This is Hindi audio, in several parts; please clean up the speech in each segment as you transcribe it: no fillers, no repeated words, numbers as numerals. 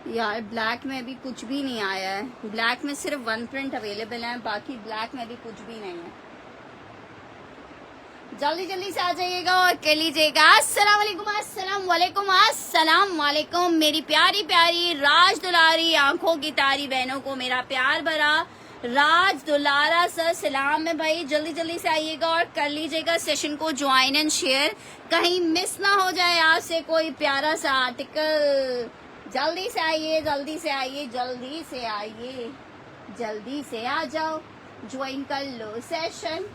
यार ब्लैक में भी कुछ भी नहीं आया है। ब्लैक में सिर्फ वन प्रिंट अवेलेबल है, बाकी ब्लैक में भी कुछ भी नहीं है। जल्दी जल्दी से आ जाइएगा और कर लीजिएगा। अस्सलाम वालेकुम, अस्सलाम वालेकुम, अस्सलाम वालेकुम मेरी प्यारी प्यारी राज दुलारी आंखों की तारी बहनों को मेरा प्यार भरा राज दुलारा सर सलाम है भाई। जल्दी जल्दी से आइएगा और कर लीजिएगा सेशन को ज्वाइन एंड शेयर, कहीं मिस ना हो जाए आपसे कोई प्यारा सा आर्टिकल। जल्दी से आइए, जल्दी से आइए, जल्दी से आइए, जल्दी से आ जाओ, ज्वाइन कर लो सेशन।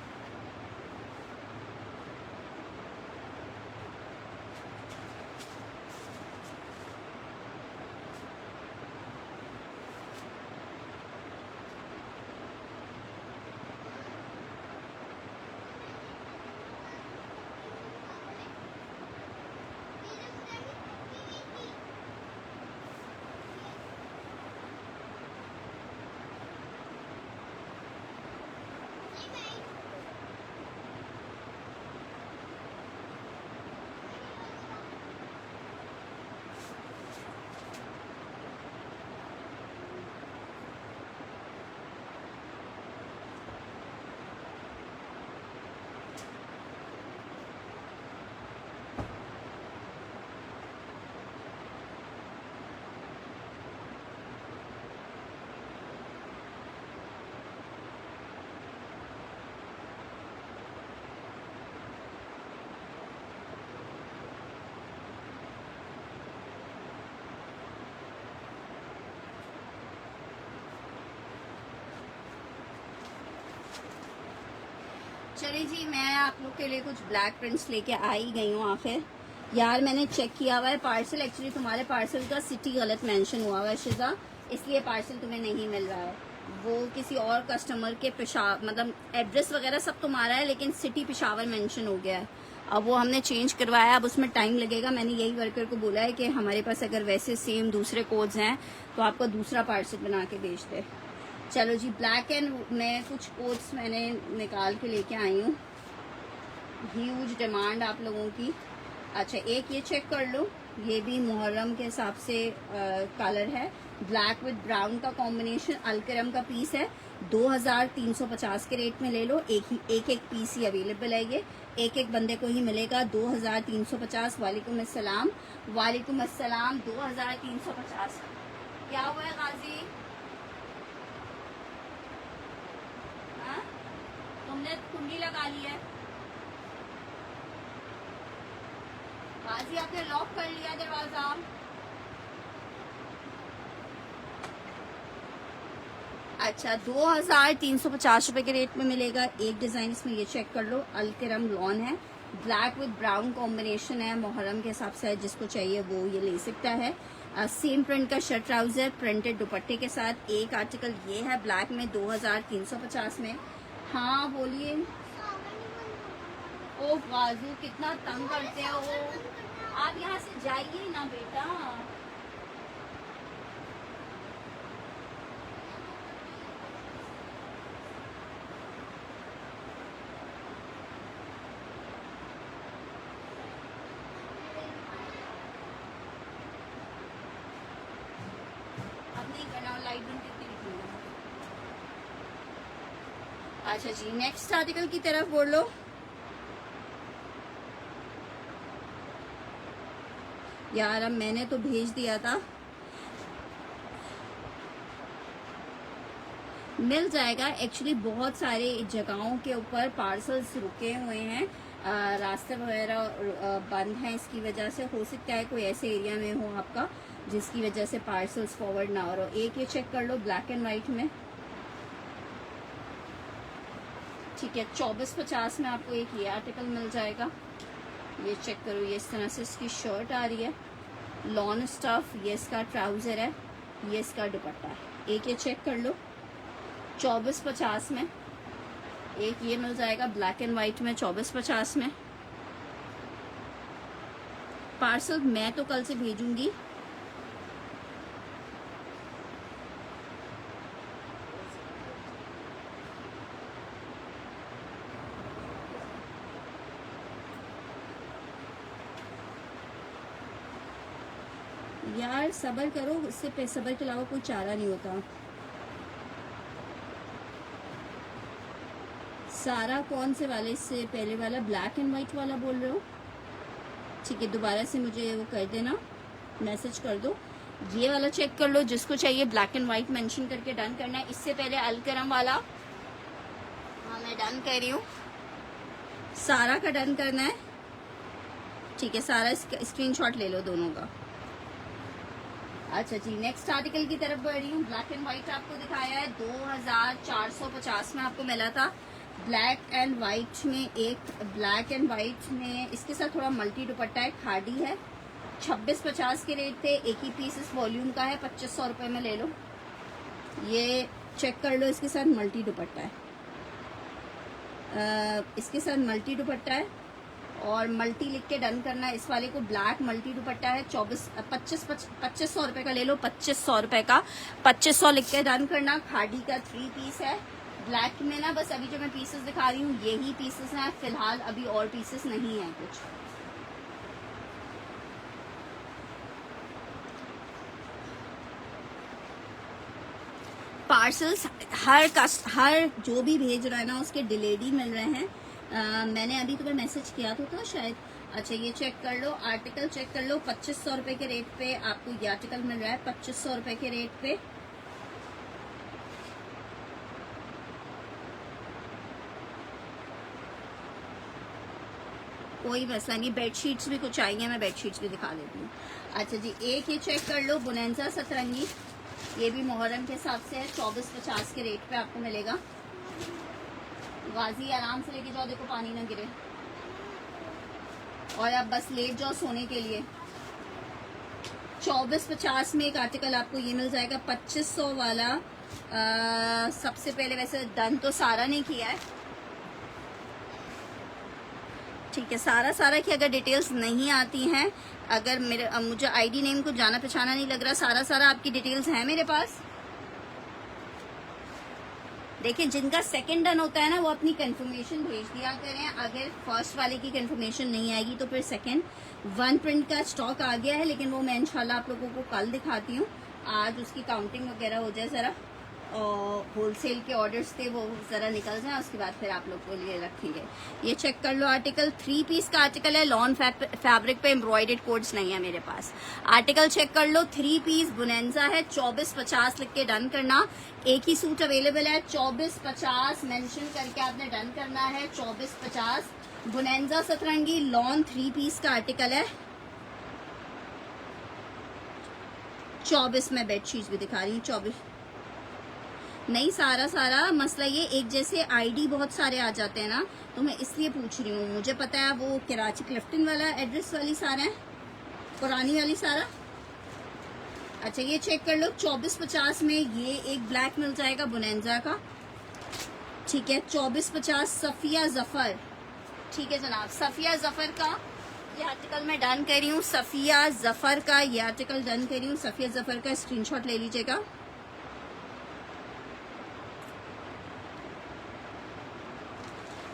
चलिए जी, मैं आप लोग के लिए कुछ ब्लैक प्रिंट्स लेके आ ही गई हूँ आखिर। यार मैंने चेक किया हुआ है पार्सल, एक्चुअली तुम्हारे पार्सल का सिटी गलत मेंशन हुआ हुआ है शिजा, इसलिए पार्सल तुम्हें नहीं मिल रहा है। वो किसी और कस्टमर के मतलब एड्रेस वगैरह सब तुम्हारा है, लेकिन सिटी पेशावर मेंशन हो गया है। अब वो हमने चेंज करवाया, अब उसमें टाइम लगेगा। मैंने यही वर्कर को बोला है कि हमारे पास अगर वैसे सेम दूसरे कोड्स हैं तो आपको दूसरा पार्सल बना के भेज दे। चलो जी, ब्लैक एंड में कुछ कोट्स मैंने निकाल के लेके आई हूँ। ह्यूज डिमांड आप लोगों की। अच्छा, एक ये चेक कर लो, ये भी मुहर्रम के हिसाब से कलर है। ब्लैक विद ब्राउन का कॉम्बिनेशन, अलकरम का पीस है। 2350 के रेट में ले लो। एक पीस ही अवेलेबल है, ये एक एक बंदे को ही मिलेगा। 2350। वालेकुम अस्सलाम, वालेकुम अस्सलाम। 2350 क्या हुआ है गाजी? तुमने कुंडी लगा ली है गाजी, आपने लॉक कर लिया दरवाजा। अच्छा, 2350 रुपए के रेट में मिलेगा। एक डिजाइन इसमें ये चेक कर लो, अलकरम लॉन है, ब्लैक विद ब्राउन कॉम्बिनेशन है, मुहर्रम के हिसाब से जिसको चाहिए वो ये ले सकता है। सेम प्रिंट का शर्ट ट्राउजर प्रिंटेड दुपट्टे के साथ। एक आर्टिकल ये है ब्लैक में 2350 में। हाँ बोलिए। ओ बाजू, कितना तंग करते हो आप, यहाँ से जाइए ना बेटा। अब नहीं करना, लाइट बंद करके निकलना। अच्छा जी, नेक्स्ट आर्टिकल की तरफ बोलो। यार अब मैंने तो भेज दिया था, मिल जाएगा। एक्चुअली बहुत सारे जगहों के ऊपर पार्सल्स रुके हुए हैं, रास्ते वगैरह बंद हैं, इसकी वजह से हो सकता है कोई ऐसे एरिया में हो आपका जिसकी वजह से पार्सल्स फॉरवर्ड ना हो रहा। एक ये चेक कर लो ब्लैक एंड वाइट में, ठीक है। 2450 में आपको एक ये आर्टिकल मिल जाएगा। ये चेक करो, ये इस तरह से इसकी शर्ट आ रही है, लॉन स्टफ। ये इसका ट्राउजर है, ये इसका दुपट्टा है। एक ये चेक कर लो 2450 में। एक ये मिल जाएगा ब्लैक एंड वाइट में 2450 में। पार्सल मैं तो कल से भेजूंगी। यार सब्र करो, इससे सब्र के अलावा कोई चारा नहीं होता। सारा कौन से वाले से पहले वाला, ब्लैक एंड वाइट वाला बोल रहे हो? ठीक है, दोबारा से मुझे वो कर देना, मैसेज कर दो। ये वाला चेक कर लो, जिसको चाहिए ब्लैक एंड वाइट मेंशन करके डन करना है। इससे पहले अलकरम वाला, हाँ मैं डन कर रही हूँ। सारा का डन करना है, ठीक है। सारा स्क्रीनशॉट ले लो दोनों का। अच्छा जी, नेक्स्ट आर्टिकल की तरफ बढ़ रही हूँ। ब्लैक एंड व्हाइट आपको दिखाया है 2450 में आपको मिला था। ब्लैक एंड व्हाइट में, एक ब्लैक एंड व्हाइट में इसके साथ थोड़ा मल्टी दुपट्टा है, खादी है। 2650 के रेट थे। एक ही पीस इस वॉल्यूम का है, 2500 रुपये में ले लो। ये चेक कर लो, इसके साथ मल्टी दुपट्टा है। इसके साथ मल्टी दुपट्टा है और मल्टी लिख के डन करना है। इस वाले को ब्लैक मल्टी दुपट्टा है, 2500 रुपए का ले लो। 2500 रुपए का 2500 लिख के डन करना। खादी का 3 पीस है ब्लैक में ना। बस अभी जो मैं पीसेस दिखा रही हूँ यही पीसेस हैं फिलहाल, अभी और पीसेस नहीं है कुछ। पार्सल्स हर जो भी भेज रहा है ना उसके डिलेड ही मिल रहे हैं। मैंने अभी तुम्हें मैसेज किया तो था शायद। अच्छा ये चेक कर लो, आर्टिकल चेक कर लो। 2500 रुपए के रेट पे आपको ये आर्टिकल मिल रहा है, 2500 रुपए के रेट पे। कोई मसला नहीं, बेडशीट्स भी कुछ आई हैं, मैं बेडशीट्स भी दिखा देती हूँ। अच्छा जी, एक ये चेक कर लो, बुनेंजा सतरंगी, ये भी मुहर्रम के हिसाब से है। 2450 के रेट पे आपको मिलेगा। गाजी आराम से लेके जाओ, देखो पानी ना गिरे, और अब बस लेट जाओ सोने के लिए। 2450 में एक आर्टिकल आपको ये मिल जाएगा। 2500 वाला सबसे पहले वैसे डन तो सारा नहीं किया है, ठीक है। सारा की अगर डिटेल्स नहीं आती हैं, अगर मुझे आईडी नेम को जाना पहचाना नहीं लग रहा, सारा आपकी डिटेल्स हैं मेरे पास। देखिए जिनका सेकंड डन होता है ना वो अपनी कंफर्मेशन भेज दिया करें। अगर फर्स्ट वाले की कंफर्मेशन नहीं आएगी तो फिर सेकंड। 1 प्रिंट का स्टॉक आ गया है, लेकिन वो मैं इंशाल्लाह आप लोगों को कल दिखाती हूँ। आज उसकी काउंटिंग वगैरह हो जाए जरा, और होलसेल के ऑर्डर्स थे वो जरा निकल जाए, उसके बाद फिर आप लोग को लिए रखेंगे। ये चेक कर लो, आर्टिकल 3 पीस का आर्टिकल है। लॉन फैब्रिक पे एम्ब्रॉयडर्ड कोड्स नहीं है मेरे पास। आर्टिकल चेक कर लो, 3 पीस बुनेंजा है। 2450 लिख के डन करना। एक ही सूट अवेलेबल है, 2450 मेंशन करके आपने डन करना है। 2450 बुनेंजा सतरंगी लॉन 3 पीस का आर्टिकल है। 24 में बेडशीट भी दिखा रही हूँ। 24 नहीं, सारा मसला ये एक जैसे आईडी बहुत सारे आ जाते हैं ना, तो मैं इसलिए पूछ रही हूँ। मुझे पता है वो कराची क्लिफ्टन वाला एड्रेस वाली सारा है, पुरानी वाली सारा। अच्छा ये चेक कर लो, 2450 में ये एक ब्लैक मिल जाएगा बुनेंजा का, ठीक है। 2450 सफिया जफर, ठीक है जनाब। सफिया जफर का ये आर्टिकल मैं डन कर रही हूँ। सफिया जफर का ये आर्टिकल डन कर रही हूँ। सफिया जफर का स्क्रीनशॉट ले लीजिएगा।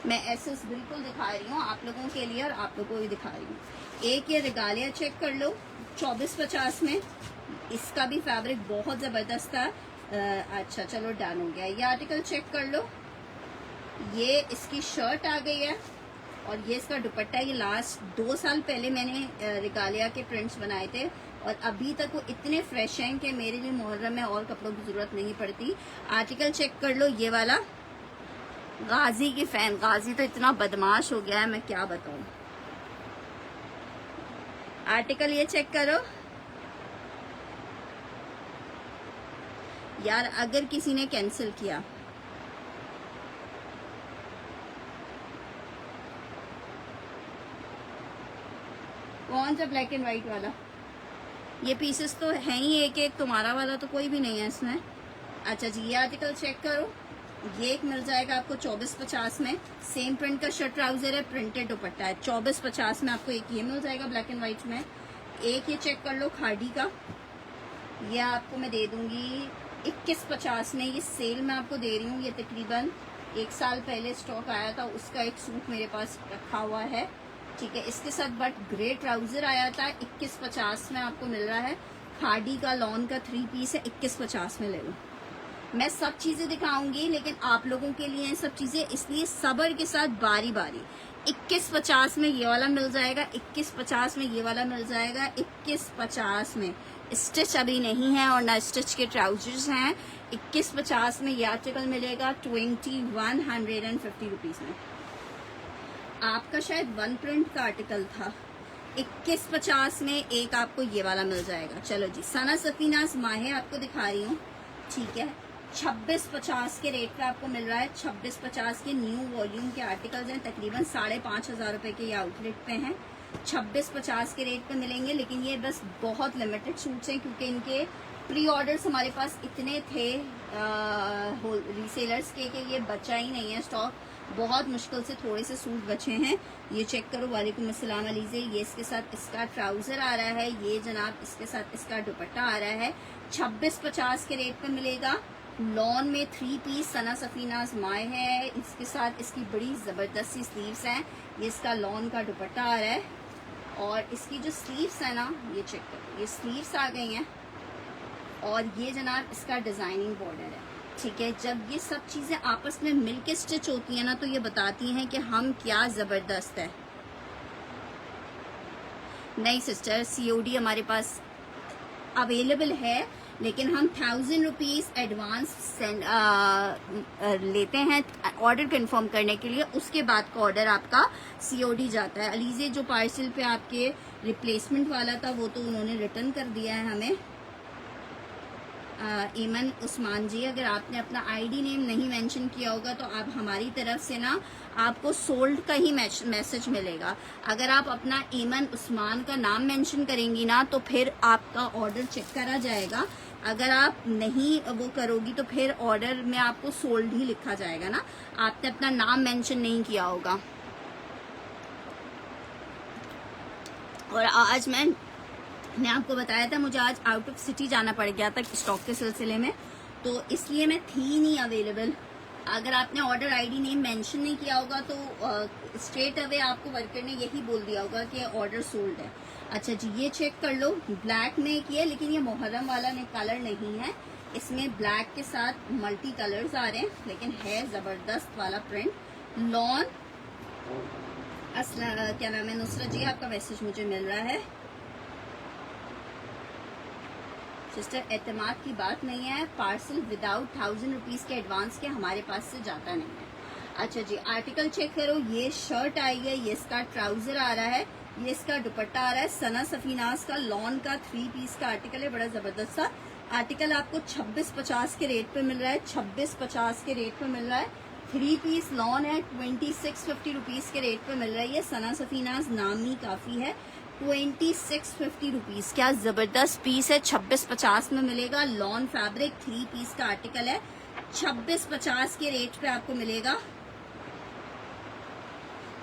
मैं एसेस बिल्कुल दिखा रही हूँ आप लोगों के लिए और आप लोगों को भी दिखा रही हूँ। एक ये रिगालिया चेक कर लो, 2450 में। इसका भी फैब्रिक बहुत जबरदस्त था। अच्छा चलो डन हो गया। ये आर्टिकल चेक कर लो, ये इसकी शर्ट आ गई है और ये इसका दुपट्टा। ये लास्ट 2 साल पहले मैंने रिगालिया के प्रिंट्स बनाए थे और अभी तक वो इतने फ्रेश हैं कि मेरे लिए मुहर्रम में और कपड़ों की जरूरत नहीं पड़ती। आर्टिकल चेक कर लो, ये वाला। गाजी की फैन, गाजी तो इतना बदमाश हो गया है मैं क्या बताऊं। आर्टिकल ये चेक करो यार, अगर किसी ने कैंसिल किया कौन सा ब्लैक एंड व्हाइट वाला, ये पीसेस तो हैं ही एक एक, तुम्हारा वाला तो कोई भी नहीं है इसमें। अच्छा जी, ये आर्टिकल चेक करो, ये एक मिल जाएगा आपको 2450 में। सेम प्रिंट का शर्ट ट्राउजर है, प्रिंटेड दुपट्टा है। 2450 में आपको एक ये मिल जाएगा ब्लैक एंड व्हाइट में। एक ये चेक कर लो खादी का, ये आपको मैं दे दूंगी 2150 में। ये सेल में आपको दे रही हूँ। ये तकरीबन 1 साल पहले स्टॉक आया था, उसका एक सूट मेरे पास रखा हुआ है, ठीक है। इसके साथ बट ग्रे ट्राउजर आया था, 2150 में आपको मिल रहा है। खादी का लॉन का 3 पीस है, 2150 में ले लो। मैं सब चीजें दिखाऊंगी लेकिन आप लोगों के लिए सब चीजें, इसलिए सब्र के साथ बारी बारी। 2150 में ये वाला मिल जाएगा, 2150 में ये वाला मिल जाएगा, 2150 में स्टिच अभी नहीं है और ना स्टिच के ट्राउजर्स हैं। 2150 में ये आर्टिकल मिलेगा 2150 रुपीज में। आपका शायद वन प्रिंट का आर्टिकल था। 2150 में एक आपको ये वाला मिल जाएगा। चलो जी, सना सफीनाज माहे आपको दिखा रही हूँ, ठीक है। 2650 के रेट पे आपको मिल रहा है। 2650 के न्यू वॉल्यूम के आर्टिकल्स हैं, तकरीबन 5500 रुपए के ये आउटलेट पे हैं। 2650 के रेट पे मिलेंगे, लेकिन ये बस बहुत लिमिटेड सूट्स हैं क्योंकि इनके प्री ऑर्डर्स हमारे पास इतने थे रीसेलर्स के कि ये बचा ही नहीं है स्टॉक। बहुत मुश्किल से थोड़े से सूट बचे हैं। ये चेक करो। वालेकुम अस्सलाम अलीज़े। ये इसके साथ इसका ट्राउजर आ रहा है, ये जनाब इसके साथ इसका दुपट्टा आ रहा है। 2650 के रेट पे मिलेगा। लॉन में 3 पीस सना सफीनाज माए है, इसके साथ इसकी बड़ी जबरदस्त सी स्लीव्स हैं। ये इसका लॉन का दुपट्टा आ रहा है और इसकी जो स्लीव्स है ना, ये चेक करो, ये स्लीव्स आ गई हैं और ये जनाब इसका डिजाइनिंग बॉर्डर है, ठीक है। जब ये सब चीजें आपस में मिलके स्टिच होती है ना, तो ये बताती हैं कि हम क्या जबरदस्त है। नहीं सिस्टर, COD हमारे पास अवेलेबल है, लेकिन हम 1000 रुपीज एडवांस लेते हैं ऑर्डर कंफर्म करने के लिए। उसके बाद का ऑर्डर आपका COD जाता है। अलीजे जो पार्सल पे आपके रिप्लेसमेंट वाला था वो तो उन्होंने रिटर्न कर दिया है हमें। ईमन उस्मान जी, अगर आपने अपना ID नेम नहीं मेंशन किया होगा तो आप हमारी तरफ से ना आपको सोल्ड का ही मैसेज मिलेगा। अगर आप अपना ईमन उस्मान का नाम मेंशन करेंगी ना तो फिर आपका ऑर्डर चेक करा जाएगा। अगर आप नहीं वो करोगी तो फिर ऑर्डर में आपको सोल्ड ही लिखा जाएगा ना, आपने अपना नाम मेंशन नहीं किया होगा। और आज मैंने आपको बताया था मुझे आज आउट ऑफ सिटी जाना पड़ गया था स्टॉक के सिलसिले में, तो इसलिए मैं थी नहीं अवेलेबल। अगर आपने ऑर्डर ID नेम मेंशन नहीं किया होगा तो स्ट्रेट अवे आपको वर्कर ने यही बोल दिया होगा कि ऑर्डर सोल्ड है। अच्छा जी, ये चेक कर लो। ब्लैक में एक ये, लेकिन ये मुहर्रम वाला ने कलर नहीं है, इसमें ब्लैक के साथ मल्टी कलर्स आ रहे हैं, लेकिन है जबरदस्त वाला प्रिंट। लॉन क्या नाम है, नुसरत जी आपका मैसेज मुझे मिल रहा है। सिस्टर, एतमाद की बात नहीं है, पार्सल विदाउट 1000 रुपीज के एडवांस के हमारे पास से जाता नहीं है। अच्छा जी, आर्टिकल चेक करो। ये शर्ट आई है, ये इसका ट्राउजर आ रहा है, ये इसका दुपट्टा आ रहा है। सना सफीनाज का लॉन का 3 पीस का आर्टिकल है, बड़ा जबरदस्त सा आर्टिकल। आपको 2650 के रेट पे मिल रहा है, 2650 के रेट पे मिल रहा है। 3 पीस लॉन है, 2650 रुपीज के रेट पे मिल रहा है। ये सना सफीनाज नाम ही काफी है। 2650 रुपीज, क्या जबरदस्त पीस है। 2650 में मिलेगा। लॉन फैब्रिक 3 पीस का आर्टिकल है, 2650 के रेट पे आपको मिलेगा।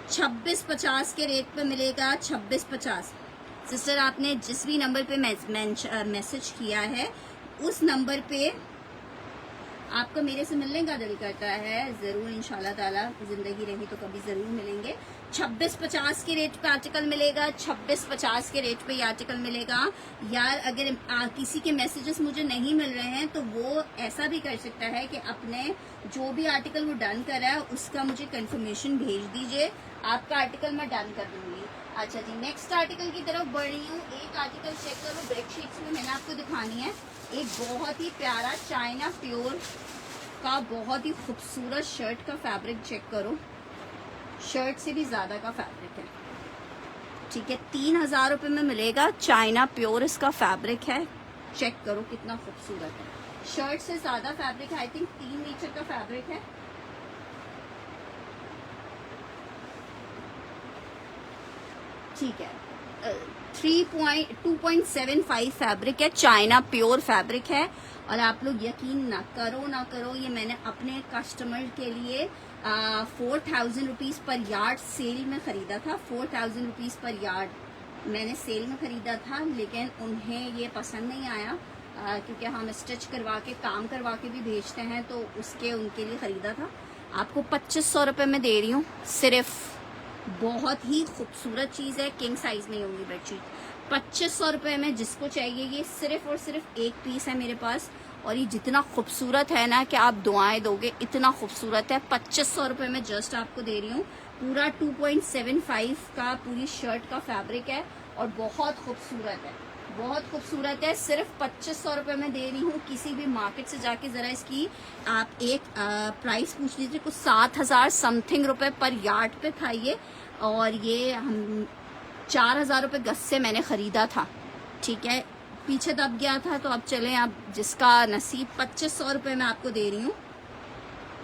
2650 के रेट पे मिलेगा। 2650। सिस्टर, आपने जिस भी नंबर पे मैसेज किया है उस नंबर पे आपका मेरे से मिलने का दिल करता है, जरूर इंशाल्लाह ताला जिंदगी रही तो कभी जरूर मिलेंगे। 2650 के रेट पे आर्टिकल मिलेगा। 2650 के रेट पे ये आर्टिकल मिलेगा। यार, अगर किसी के मैसेजेस मुझे नहीं मिल रहे हैं तो वो ऐसा भी कर सकता है कि अपने जो भी आर्टिकल वो डन कर रहा है उसका मुझे कंफर्मेशन भेज दीजिए, आपका आर्टिकल मैं डन कर दूंगी। अच्छा जी, नेक्स्ट आर्टिकल की तरफ बढ़ रही हूँ। एक आर्टिकल चेक करो, बेडशीट्स में मैंने आपको दिखानी है। एक बहुत ही प्यारा चाइना प्योर का बहुत ही खूबसूरत शर्ट का फैब्रिक चेक करो। शर्ट से भी ज्यादा का फैब्रिक है, ठीक है। 3000 रुपए में मिलेगा। चाइना प्योर इसका फैब्रिक है, चेक करो कितना खूबसूरत है। शर्ट से ज्यादा फैब्रिक है, आई थिंक 3 मीटर का फैब्रिक है। ठीक है, 2.75 फैब्रिक है, चाइना प्योर फैब्रिक है। और आप लोग यकीन ना करो, ये मैंने अपने कस्टमर के लिए 4000 रुपीज पर यार्ड सेल में खरीदा था। 4000 रुपीज पर यार्ड मैंने सेल में खरीदा था, लेकिन उन्हें ये पसंद नहीं आया क्योंकि हम स्टिच करवा के काम करवा के भी भेजते हैं, तो उसके उनके लिए खरीदा था। आपको 2500 रुपये में दे रही हूँ सिर्फ। बहुत ही खूबसूरत चीज़ है, किंग साइज में होंगी बेडशीट। 2500 रुपये में जिसको चाहिए, ये सिर्फ और सिर्फ एक पीस है मेरे पास, और ये जितना खूबसूरत है ना कि आप दुआएं दोगे, इतना खूबसूरत है। 2500 रुपये में जस्ट आपको दे रही हूँ। पूरा 2.75 का पूरी शर्ट का फैब्रिक है और बहुत खूबसूरत है, बहुत खूबसूरत है। सिर्फ 2500 रुपये में दे रही हूँ। किसी भी मार्केट से जाके ज़रा इसकी आप एक प्राइस पूछ लीजिए, कुछ 7000 समथिंग रुपये पर यार्ड पे था ये, और ये हम 4000 रुपये गज से मैंने ख़रीदा था, ठीक है। पीछे दब गया था, तो अब चलें, अब जिसका नसीब। 2500 रुपये में आपको दे रही हूँ।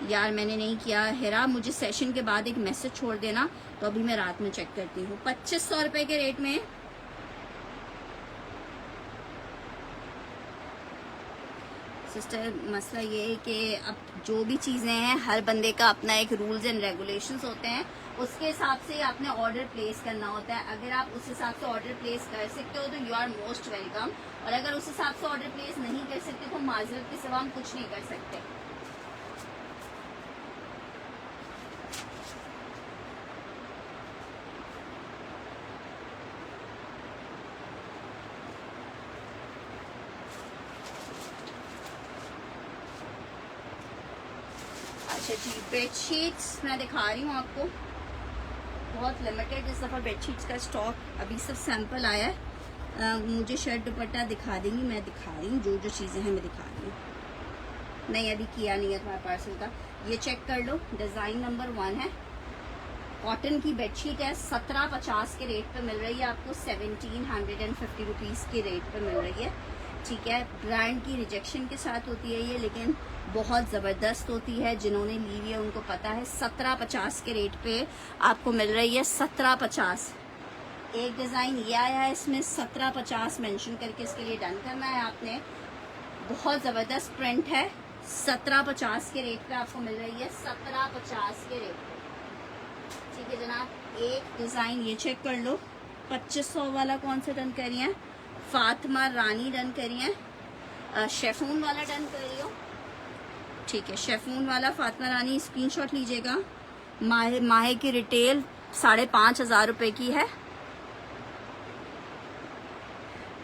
यार मैंने नहीं किया, हेरा मुझे सेशन के बाद एक मैसेज छोड़ देना, तो अभी मैं रात में चेक करती हूँ। 2500 रुपये के रेट में सिस्टर, मसला ये है कि अब जो भी चीज़ें हैं, हर बंदे का अपना एक रूल्स एंड रेगुलेशंस होते हैं, उसके हिसाब से आपने ऑर्डर प्लेस करना होता है। अगर आप उस हिसाब से ऑर्डर प्लेस कर सकते हो तो यू आर मोस्ट वेलकम, और अगर उस हिसाब से ऑर्डर प्लेस नहीं कर सकते तो माजरत के सिवा हम कुछ नहीं कर सकते। अच्छा जी, बेडशीट्स मैं दिखा रही हूँ आपको, बहुत लिमिटेड इस दफ़ा बेडशीट्स का स्टॉक, अभी सब सैंपल आया है। मुझे शर्ट दुपट्टा दिखा देंगी, मैं दिखा रही हूँ जो जो चीज़ें हैं मैं दिखा रही हूँ। नहीं अभी किया नहीं है तुम्हारे पार्सल का, ये चेक कर लो। डिज़ाइन नंबर 1 है, कॉटन की बेडशीट है, 1750 के रेट पे मिल रही है आपको, 1750 रुपीज़ के रेट पे मिल रही है, ठीक है। ब्रांड की रिजेक्शन के साथ होती है ये, लेकिन बहुत ज़बरदस्त होती है, जिन्होंने ली हुई है उनको पता है। 1750 के रेट पे आपको मिल रही है, 1750। एक डिज़ाइन ये आया है, इसमें 1750 मेंशन करके इसके लिए डन करना है आपने। बहुत ज़बरदस्त प्रिंट है, 1750 के रेट पे आपको मिल रही है, 1750 के रेट पे, ठीक है जनाब। एक डिज़ाइन ये चेक कर लो, 2500 वाला कौन सा डन करी है? फातिमा रानी डन करी है। शेफून वाला डन करी हो, ठीक है। शेफून वाला फातिमा रानी, स्क्रीनशॉट लीजिएगा। माहे की रिटेल 5500 रुपये की है,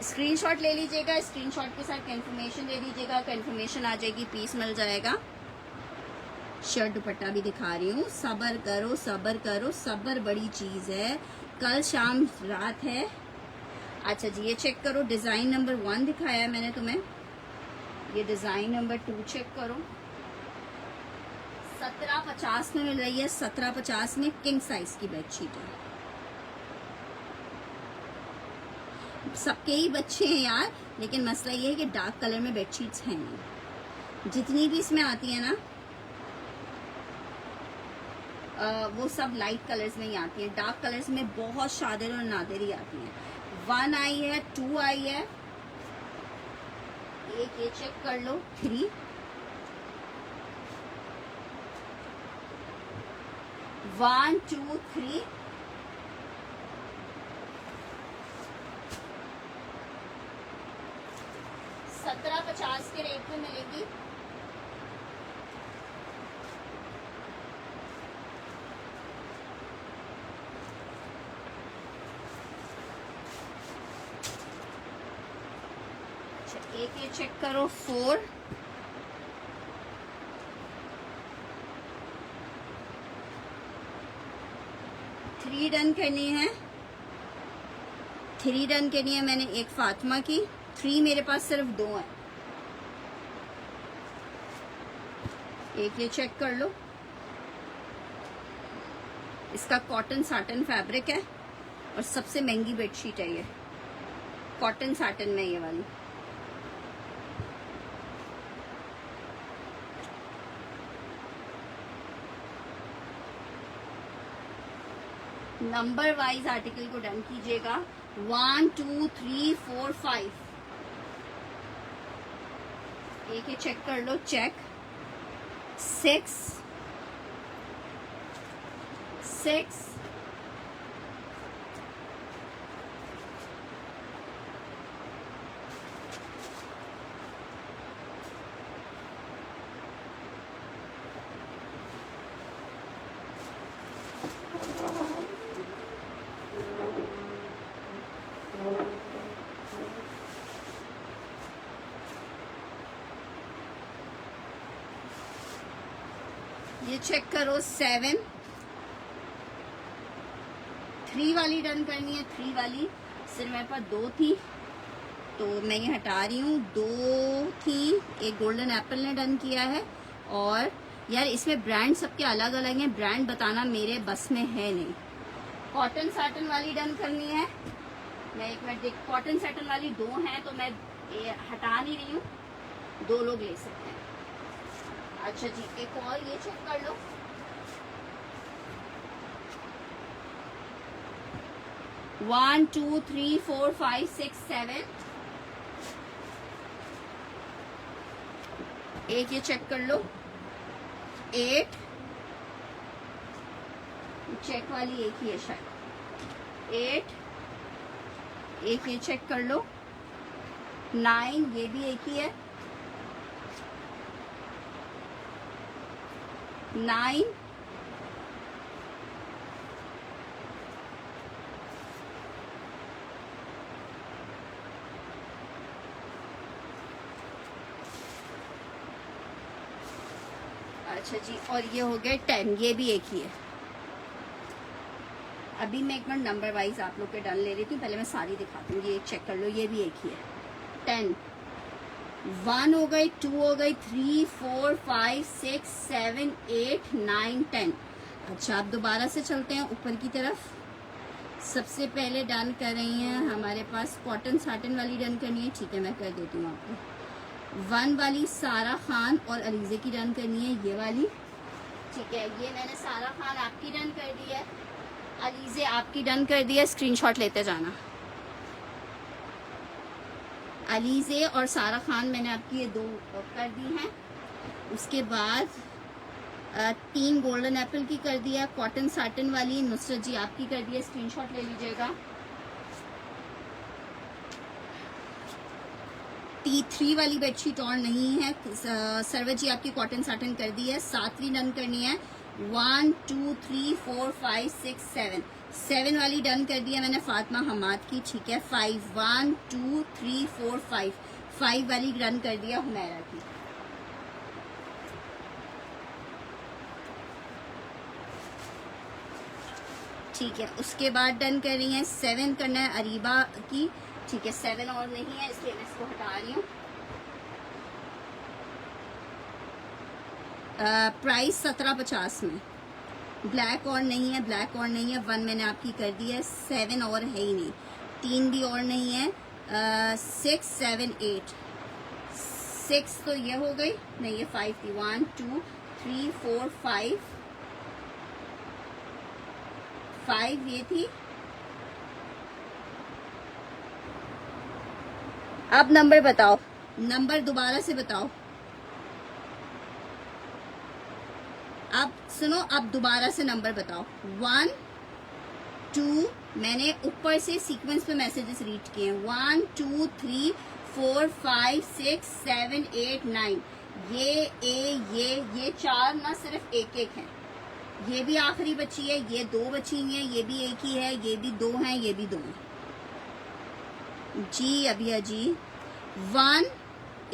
स्क्रीनशॉट ले लीजिएगा। स्क्रीनशॉट के साथ कंफर्मेशन दे दीजिएगा, कंफर्मेशन आ जाएगी, पीस मिल जाएगा। शर्ट दुपट्टा भी दिखा रही हूँ। सब्र करो, सब्र करो, सब्र बड़ी चीज़ है, कल शाम रात है। अच्छा जी, ये चेक करो, डिज़ाइन नंबर 1 दिखाया है मैंने तुम्हें, ये डिज़ाइन नंबर 2 चेक करो। 1750 में मिल रही है, 1750 में किंग साइज की बेडशीट है। सबके ही बच्चे हैं यार, लेकिन मसला ये है कि डार्क कलर में बेडशीट्स हैं नहीं। जितनी भी इसमें आती है ना वो सब लाइट कलर्स में ही आती हैं, डार्क कलर्स में बहुत शादिर और नादिर ही आती हैं। 1 आई है, 2 आई है, एक ये चेक कर लो, 3, 1 2 3, 1750 के रेट में मिलेगी। एक ये चेक करो, 4, 3 डन करनी है, 3 डन करनी है मैंने एक फातिमा की। 3 मेरे पास सिर्फ 2 है, एक ये चेक कर लो। इसका कॉटन साटन फैब्रिक है और सबसे महंगी बेडशीट है ये, कॉटन साटन में ये वाली। नंबर वाइज आर्टिकल को डन कीजिएगा, 1 2 3 4 5। एक ये चेक कर लो, चेक 6 6 चेक करो 7, 3 वाली डन करनी है, 3 वाली सिर्फ मेरे पास 2 थी तो मैं ये हटा रही हूँ। 2 थी, एक गोल्डन एप्पल ने डन किया है। और यार इसमें ब्रांड सबके अलग अलग हैं, ब्रांड बताना मेरे बस में है नहीं। कॉटन साटन वाली डन करनी है, मैं एक मिनट देख, कॉटन साटन वाली 2 हैं तो मैं ये हटा नहीं रही हूँ, 2 लोग ले सकते हैं। अच्छा जी, एक और ये चेक कर लो, वन 2 3 4 5 6 7, एक ये चेक कर लो 8, चेक वाली एक ही है शायद, 8, एक ये चेक कर लो 9, ये भी एक ही है 9, अच्छा जी, और ये हो गए 10, ये भी एक ही है। अभी मैं एक मिनट नंबर वाइज आप लोग के डन ले रही थी, पहले मैं सारी दिखाती हूँ। ये चेक कर लो, ये भी एक ही है 10, 1 हो गई, 2 हो गई, 3 4 5 6 7 8 9 10। अच्छा, अब दोबारा से चलते हैं ऊपर की तरफ। सबसे पहले डन कर रही हैं हमारे पास कॉटन साटन वाली डन करनी है, ठीक है मैं कर देती हूँ आपको। 1 वाली सारा खान और अलीजे की डन करनी है, ये वाली, ठीक है। ये मैंने सारा खान आपकी डन कर दी है, अलीजे आपकी डन कर दी है, स्क्रीनशॉट लेते जाना। अलीजे और सारा खान मैंने आपकी ये 2 कर दी हैं। उसके बाद 3 गोल्डन एप्पल की कर दिया, कॉटन साटन वाली नुसरत जी आपकी कर दी है, स्क्रीनशॉट ले लीजिएगा। T3 वाली बेडशीट और नहीं है, सरवर जी आपकी कॉटन साटन कर दी है। 7वीं डन करनी है, 1 2 3 4 5 6 7, 7 वाली डन कर दी है मैंने फातिमा हमाद की, ठीक है। 5 1 2 3 4 5, 5 वाली डन कर दिया हुमैरा की। ठीक है, उसके बाद डन कर रही है 7 करना है अरीबा की, ठीक है। 7 और नहीं है इसलिए मैं इसको हटा रही हूँ। प्राइस 1750 में, ब्लैक और नहीं है, ब्लैक और नहीं है। 1 मैंने आपकी कर दी है, 7 और है ही नहीं, 3 भी और नहीं है। 6 7 8, 6 तो ये हो गई, नहीं ये 5 थी, 1 2 3 4 5 ये थी। अब नंबर बताओ, नंबर दोबारा से बताओ। अब सुनो, अब दोबारा से नंबर बताओ। 1 2, मैंने ऊपर से सीक्वेंस पे मैसेजेस रीड किए हैं, 1 2 3 4 5 6 7 8 9, ये 4 ना सिर्फ एक एक है, ये भी आखिरी बची है, ये 2 बची हैं, ये भी एक ही है, ये भी 2 हैं, ये भी 2 हैं जी। अभी जी 1,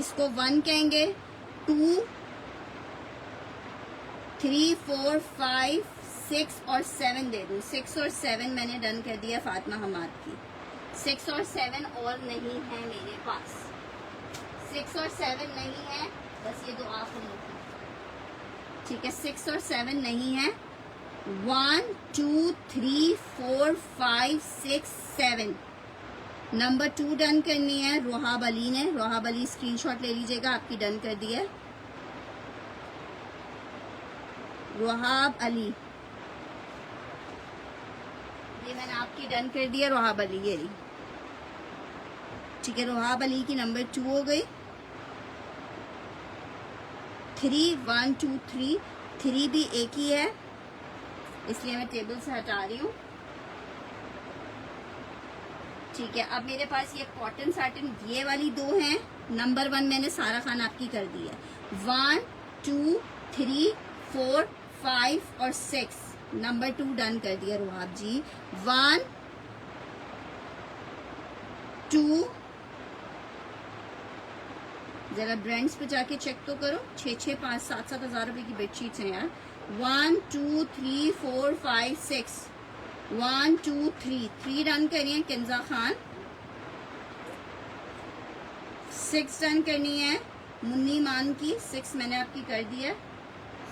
इसको 1 कहेंगे, 2 3 4 5 6 और 7 दे दूं, 6 और 7 मैंने डन कर दिया फातिमा हमाद की। 6 और 7 और नहीं है मेरे पास, 6 और 7 नहीं है, बस ये 2 आखिरी, ठीक है। 6 और 7 नहीं है। 1 2 3 4 5 6 7, नंबर 2 डन करनी है रोहाब अली ने, रोहाब अली स्क्रीनशॉट ले लीजिएगा, आपकी डन कर दी है रोहाब अली, ये मैंने आपकी डन कर दी है रोहाब अली, ये रही, ठीक है। रोहाब अली की नंबर 2 हो गई। 3 1 2 3, 3 भी एक ही है इसलिए मैं टेबल से हटा रही हूँ, ठीक है। अब मेरे पास ये कॉटन साटन ये वाली 2 हैं, नंबर 1 मैंने सारा खान आपकी कर दी है। 1 2 3 4 5 और 6, नंबर 2 डन कर दिया रोहाब जी। 1 2, जरा ब्रांड्स पे जाके चेक तो करो, 6 6 5 7 7 हज़ार रुपए की बेडशीट्स हैं यार, 1 2 3 4 5 6, 1 2 3, 3 डन करिए किंजा खान, 6 डन करनी है मुन्नी मान की, 6 मैंने आपकी कर दी है,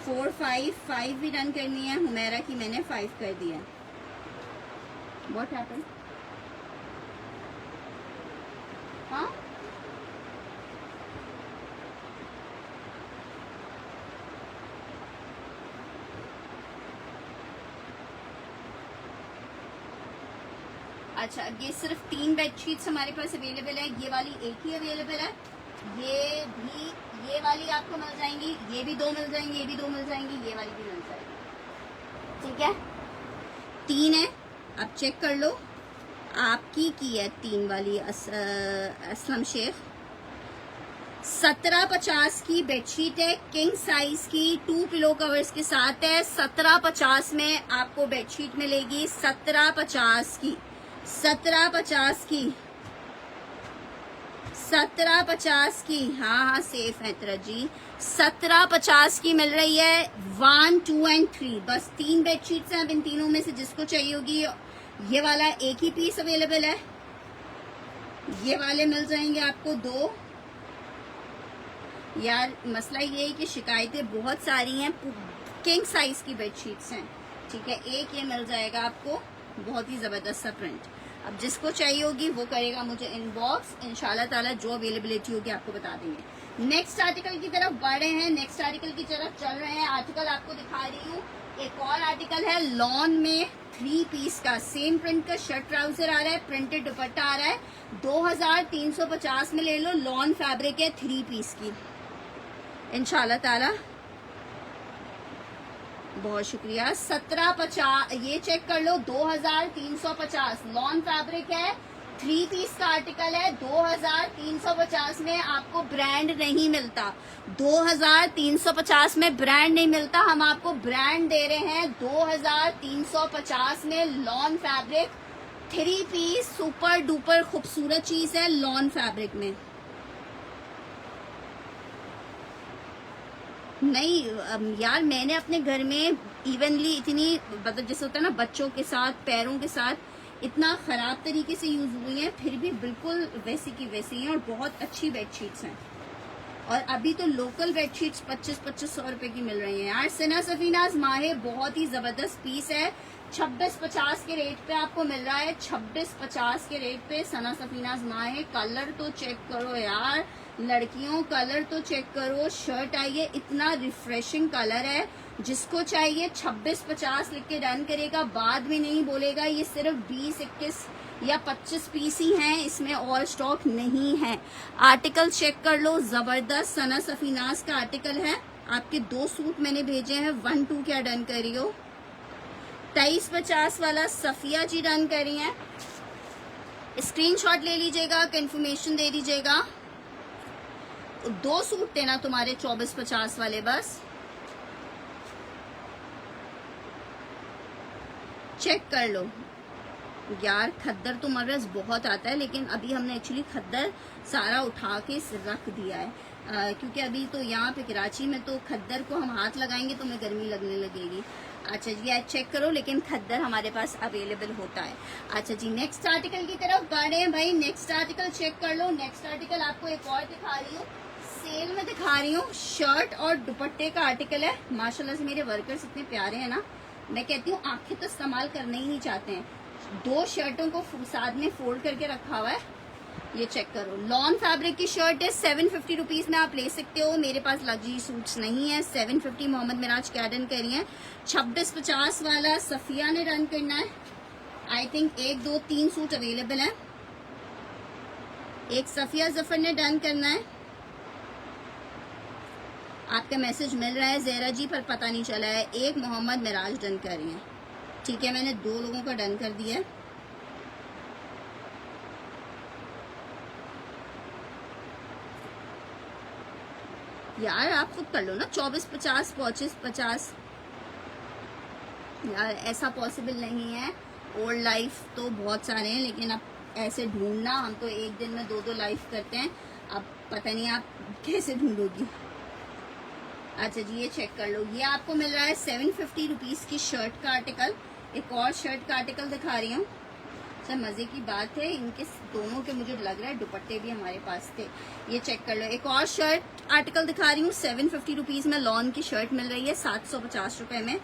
4 5, 5 भी डन करनी है हुमैरा की, मैंने 5 कर दिया है। What happened? हाँ अच्छा, ये सिर्फ 3 बेडशीट्स हमारे पास अवेलेबल है, ये वाली एक ही अवेलेबल है, ये भी, ये वाली आपको मिल जाएंगी, ये भी 2 मिल जाएंगी, ये भी 2 मिल जाएंगी, ये वाली भी मिल जाएगी, ठीक है। 3 है, अब चेक कर लो, आपकी की है 3 वाली असलम शेख। 1750 की बेडशीट है, किंग साइज की, 2 पिलो कवर्स के साथ है। 1750 में आपको बेडशीट मिलेगी, 1750 की, 1750 की, 1750 की, हाँ सेफ है तरह जी, 1750 की मिल रही है। 1 2 एंड 3, बस 3 बेडशीट्स हैं, अब इन तीनों में से जिसको चाहिए होगी, ये वाला एक ही पीस अवेलेबल है, ये वाले मिल जाएंगे आपको 2। यार मसला ये है कि शिकायतें बहुत सारी हैं, किंग साइज की बेडशीट्स हैं, ठीक है। एक ये मिल जाएगा आपको, बहुत ही जबरदस्त सा प्रिंट। अब जिसको चाहिए होगी वो करेगा मुझे इनबॉक्स, इंशाल्लाह ताला जो अवेलेबिलिटी होगी आपको बता देंगे। नेक्स्ट आर्टिकल की तरफ बढ़ रहे हैं, नेक्स्ट आर्टिकल की तरफ चल रहे हैं। आर्टिकल आपको दिखा रही हूँ, एक और आर्टिकल है लॉन में 3 पीस का, सेम प्रिंट का शर्ट ट्राउजर आ रहा है, प्रिंटेड दुपट्टा आ रहा है, 2350 में ले लो, लॉन फैब्रिक है, 3 पीस की इंशाल्लाह ताला। बहुत शुक्रिया। 1750, ये चेक कर लो, 2350 लॉन फैब्रिक है, 3 पीस का आर्टिकल है, 2350 में आपको ब्रांड नहीं मिलता, 2350 में ब्रांड नहीं मिलता, हम आपको ब्रांड दे रहे हैं 2350 में। लॉन फैब्रिक 3 पीस, सुपर डुपर खूबसूरत चीज है लॉन फैब्रिक में। नहीं यार, मैंने अपने घर में इवनली इतनी, मतलब जैसे होता है ना बच्चों के साथ, पैरों के साथ इतना खराब तरीके से यूज हुई हैं, फिर भी बिल्कुल वैसी की वैसी हैं और बहुत अच्छी बेडशीट्स हैं। और अभी तो लोकल बेडशीट्स 2500 रुपए की मिल रही हैं यार। सना सफीनाज माहे बहुत ही जबरदस्त पीस है, 2650 के रेट पे आपको मिल रहा है, 2650 के रेट पे सना सफीनाज माहे। कलर तो चेक करो यार लड़कियों, कलर तो चेक करो। शर्ट आई है, इतना रिफ्रेशिंग कलर है, जिसको चाहिए 2650 लिख के डन करेगा, बाद में नहीं बोलेगा ये सिर्फ 20 21 या 25 पीस ही हैं, इसमें और स्टॉक नहीं है। आर्टिकल चेक कर लो, जबरदस्त सना सफीनाज का आर्टिकल है। आपके 2 सूट मैंने भेजे हैं, 1 2 क्या डन करी हो। 2350 वाला सफिया जी डन करी हैं, स्क्रीनशॉट ले लीजिएगा, कंफर्मेशन दे दीजिएगा। 2 सूट देना तुम्हारे 2450 वाले, बस चेक कर लो। यार खद्दर तो मर्रस बहुत आता है, लेकिन अभी हमने एक्चुअली खद्दर सारा उठा के रख दिया है, क्योंकि अभी तो यहाँ पे कराची में तो खद्दर को हम हाथ लगाएंगे तो हमें गर्मी लगने लगेगी। अच्छा जी, आज चेक करो, लेकिन खद्दर हमारे पास अवेलेबल होता है। अच्छा जी, नेक्स्ट आर्टिकल की तरफ बढ़े हैं भाई। नेक्स्ट आर्टिकल चेक कर लो। नेक्स्ट आर्टिकल आपको एक और दिखा रही हूँ, सेल में दिखा रही हूँ, शर्ट और दुपट्टे का आर्टिकल है। माशाल्लाह से मेरे वर्कर्स इतने प्यारे हैं ना, मैं कहती हूँ आंखें तो इस्तेमाल करना ही नहीं चाहते हैं। 2 शर्टों को साथ में फोल्ड करके रखा हुआ है, ये चेक करो। लॉन फैब्रिक की शर्ट है, 750 रुपीज में आप ले सकते हो। मेरे पास लग्जरी सूट्स नहीं है, 750 मोहम्मद मिराज क्या डन करी है। 2650 वाला सफिया ने रन करना है, आई थिंक 1 2 3 सूट अवेलेबल है। एक सफिया जफर ने डन करना है, आपका मैसेज मिल रहा है जहरा जी, पर पता नहीं चला है। एक मोहम्मद मिराज डन कर रही है, ठीक है, मैंने 2 लोगों का डन कर दिया है। यार आप खुद कर लो ना, 2450 2550 यार ऐसा पॉसिबल नहीं है। ओल्ड लाइफ तो बहुत सारे हैं, लेकिन अब ऐसे ढूंढना, हम तो एक दिन में 2 लाइफ करते हैं, अब पता नहीं आप कैसे ढूंढोगी। अच्छा जी, ये चेक कर लो, ये आपको मिल रहा है 750 रुपीज की शर्ट का आर्टिकल। एक और शर्ट का आर्टिकल दिखा रही हूँ। अच्छा, मजे की बात है, इनके दोनों के मुझे लग रहा है दुपट्टे भी हमारे पास थे। ये चेक कर लो, एक और शर्ट आर्टिकल दिखा रही हूँ। 750 रुपीज में लॉन की शर्ट मिल रही है 750 रुपए में।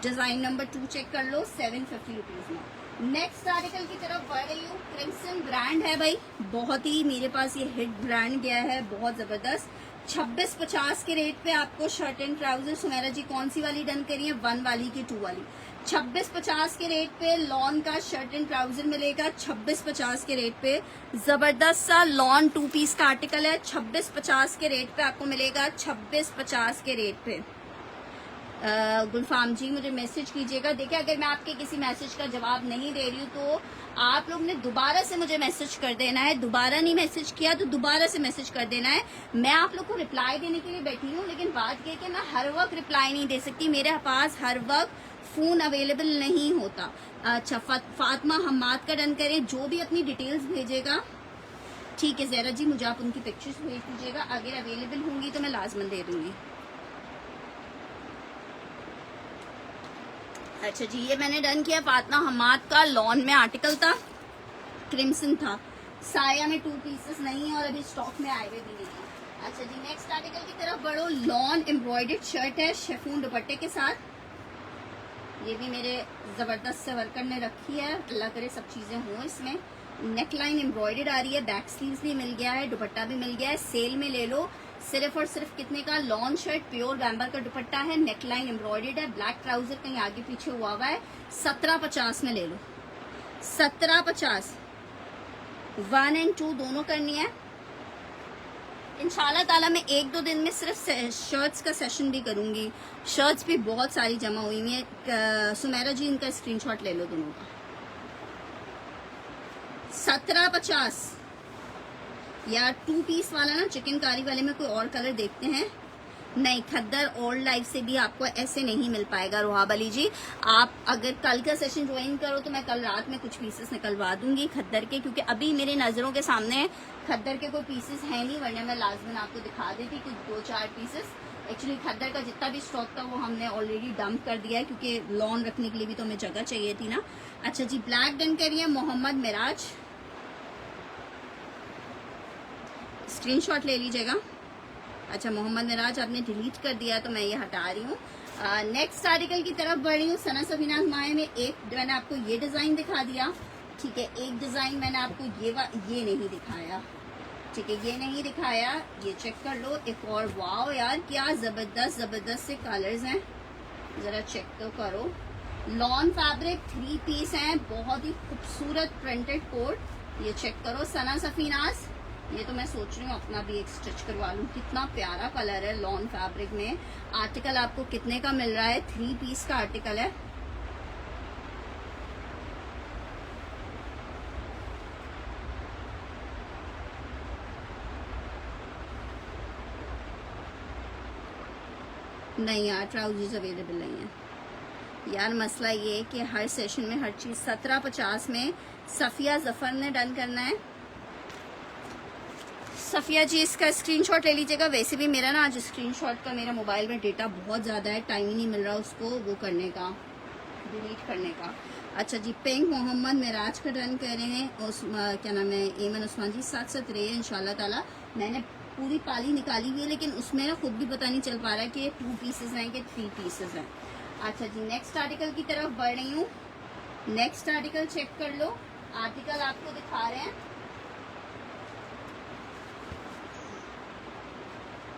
डिजाइन नंबर 2 चेक कर लो, 750 रुपीज में। नेक्स्ट आर्टिकल की तरफ बढ़ रही हूँ। क्रिम्सन ब्रांड है भाई, बहुत ही मेरे पास ये हिट ब्रांड गया है, बहुत जबरदस्त। 2650 के रेट पे आपको शर्ट एंड ट्राउजर। सुमेरा जी कौन सी वाली डन करी है, 1 वाली की 2 वाली? 2650 के रेट पे लॉन का शर्ट एंड ट्राउजर मिलेगा। 2650 के रेट पे जबरदस्त सा लॉन 2 पीस का आर्टिकल है। 2650 के रेट पे आपको मिलेगा। 2650 के रेट पे। गुलफाम जी मुझे मैसेज कीजिएगा। देखिए, अगर मैं आपके किसी मैसेज का जवाब नहीं दे रही हूँ तो आप लोग ने दोबारा से मुझे मैसेज कर देना है। दोबारा नहीं मैसेज किया तो दोबारा से मैसेज कर देना है। मैं आप लोग को रिप्लाई देने के लिए बैठी हूँ, लेकिन बात ये कि मैं हर वक्त रिप्लाई नहीं दे सकती, मेरे पास हर वक्त फोन अवेलेबल नहीं होता। अच्छा, फातिमा हम्माद का डन करें, जो भी अपनी डिटेल्स भेजेगा। ठीक है जहरा जी, मुझे आप उनकी पिक्चर्स भेज दीजिएगा, अगर अवेलेबल होंगी तो मैं लाजमन दे दूंगी। अच्छा जी, ये मैंने डन किया। फातिमा हम्माद का लॉन में आर्टिकल था, क्रिम्सन था। साया में 2 पीसेस नहीं है और अभी स्टॉक में आए हुए भी नहीं है। अच्छा जी, नेक्स्ट आर्टिकल की तरफ बढ़ो। लॉन एम्ब्रॉयडर्ड शर्ट है शिफॉन दुपट्टे के साथ। ये भी मेरे जबरदस्त से वर्कर ने रखी है, अल्लाह करे सब चीजें हों इसमें। नेकलाइन एम्ब्रॉयडर्ड आ रही है, बैक स्लीव्स भी मिल गया है, दुपट्टा भी मिल गया है। सेल में ले लो, सिर्फ और सिर्फ कितने का? लॉन शर्ट प्योर बैम्बर का दुपट्टा है, नेकलाइन एम्ब्रॉयडर्ड है, ब्लैक ट्राउजर कहीं आगे पीछे हुआ हुआ है। 1750 में ले लो, 1750। 1 और 2 दोनों करनी है। इंशाल्लाह ताला मैं 1-2 दिन में सिर्फ शर्ट्स का सेशन भी करूंगी। शर्ट्स भी बहुत सारी जमा हुई हुई है। सुमेरा जी इनका स्क्रीनशॉट ले लो दोनों का। 1750 यार, 2 पीस वाला ना, चिकनकारी वाले में कोई और कलर देखते हैं। नहीं, खद्दर ओल्ड लाइफ से भी आपको ऐसे नहीं मिल पाएगा रोहाब अली जी। आप अगर कल का सेशन ज्वाइन करो तो मैं कल रात में कुछ पीसेस निकलवा दूंगी खद्दर के, क्योंकि अभी मेरे नजरों के सामने खद्दर के कोई पीसेस हैं नहीं, वरना मैं लाजमन आपको दिखा देती कुछ 2-4 पीसेस। एक्चुअली खद्दर का जितना भी स्टॉक था वो हमने ऑलरेडी डंप कर दिया है, क्योंकि लॉन रखने के लिए भी तो हमें जगह चाहिए थी ना। अच्छा जी, ब्लैक डन करिए। मोहम्मद मिराज, स्क्रीनशॉट ले लीजिएगा। अच्छा, मोहम्मद मिराज आपने डिलीट कर दिया तो मैं ये हटा रही हूँ। नेक्स्ट आर्टिकल की तरफ बढ़ रही हूँ। सना सफीना हमारे में एक मैंने आपको ये डिजाइन दिखा दिया, ठीक है। एक डिजाइन मैंने आपको ये नहीं दिखाया, ठीक है, ये नहीं दिखाया, ये चेक कर लो। एक और, वाओ यार क्या जबरदस्त जबरदस्त से कलर्स हैं, जरा चेक तो करो। लॉन फैब्रिक 3 पीस हैं, बहुत ही खूबसूरत प्रिंटेड कोट। ये चेक करो सना सफीनास। ये तो मैं सोच रही हूँ अपना भी एक स्टिच करवा लूँ, कितना प्यारा कलर है लॉन फैब्रिक में। आर्टिकल आपको कितने का मिल रहा है? 3 पीस का आर्टिकल है। नहीं यार, ट्राउजर्स अवेलेबल नहीं है यार। मसला ये है कि हर सेशन में हर चीज 1750 में। सफिया जफर ने डन करना है। सफिया जी इसका स्क्रीनशॉट ले लीजिएगा। वैसे भी मेरा ना आज स्क्रीनशॉट का मेरा मोबाइल में डेटा बहुत ज़्यादा है, टाइम ही नहीं मिल रहा उसको वो करने का, डिलीट करने का। अच्छा जी, पिंक मोहम्मद मिराज का डन कर रहे हैं। क्या नाम है, एमन उस्मान जी, साथ साथ रहे इंशाल्लाह ताला। मैंने पूरी पाली निकाली हुई है, लेकिन उसमें ना खुद भी पता नहीं चल पा रहा है कि ये 2 पीसेस हैं कि 3 पीसेस हैं। अच्छा जी, नेक्स्ट आर्टिकल की तरफ बढ़ रही हूँ। नेक्स्ट आर्टिकल चेक कर लो। आर्टिकल आपको दिखा रहे हैं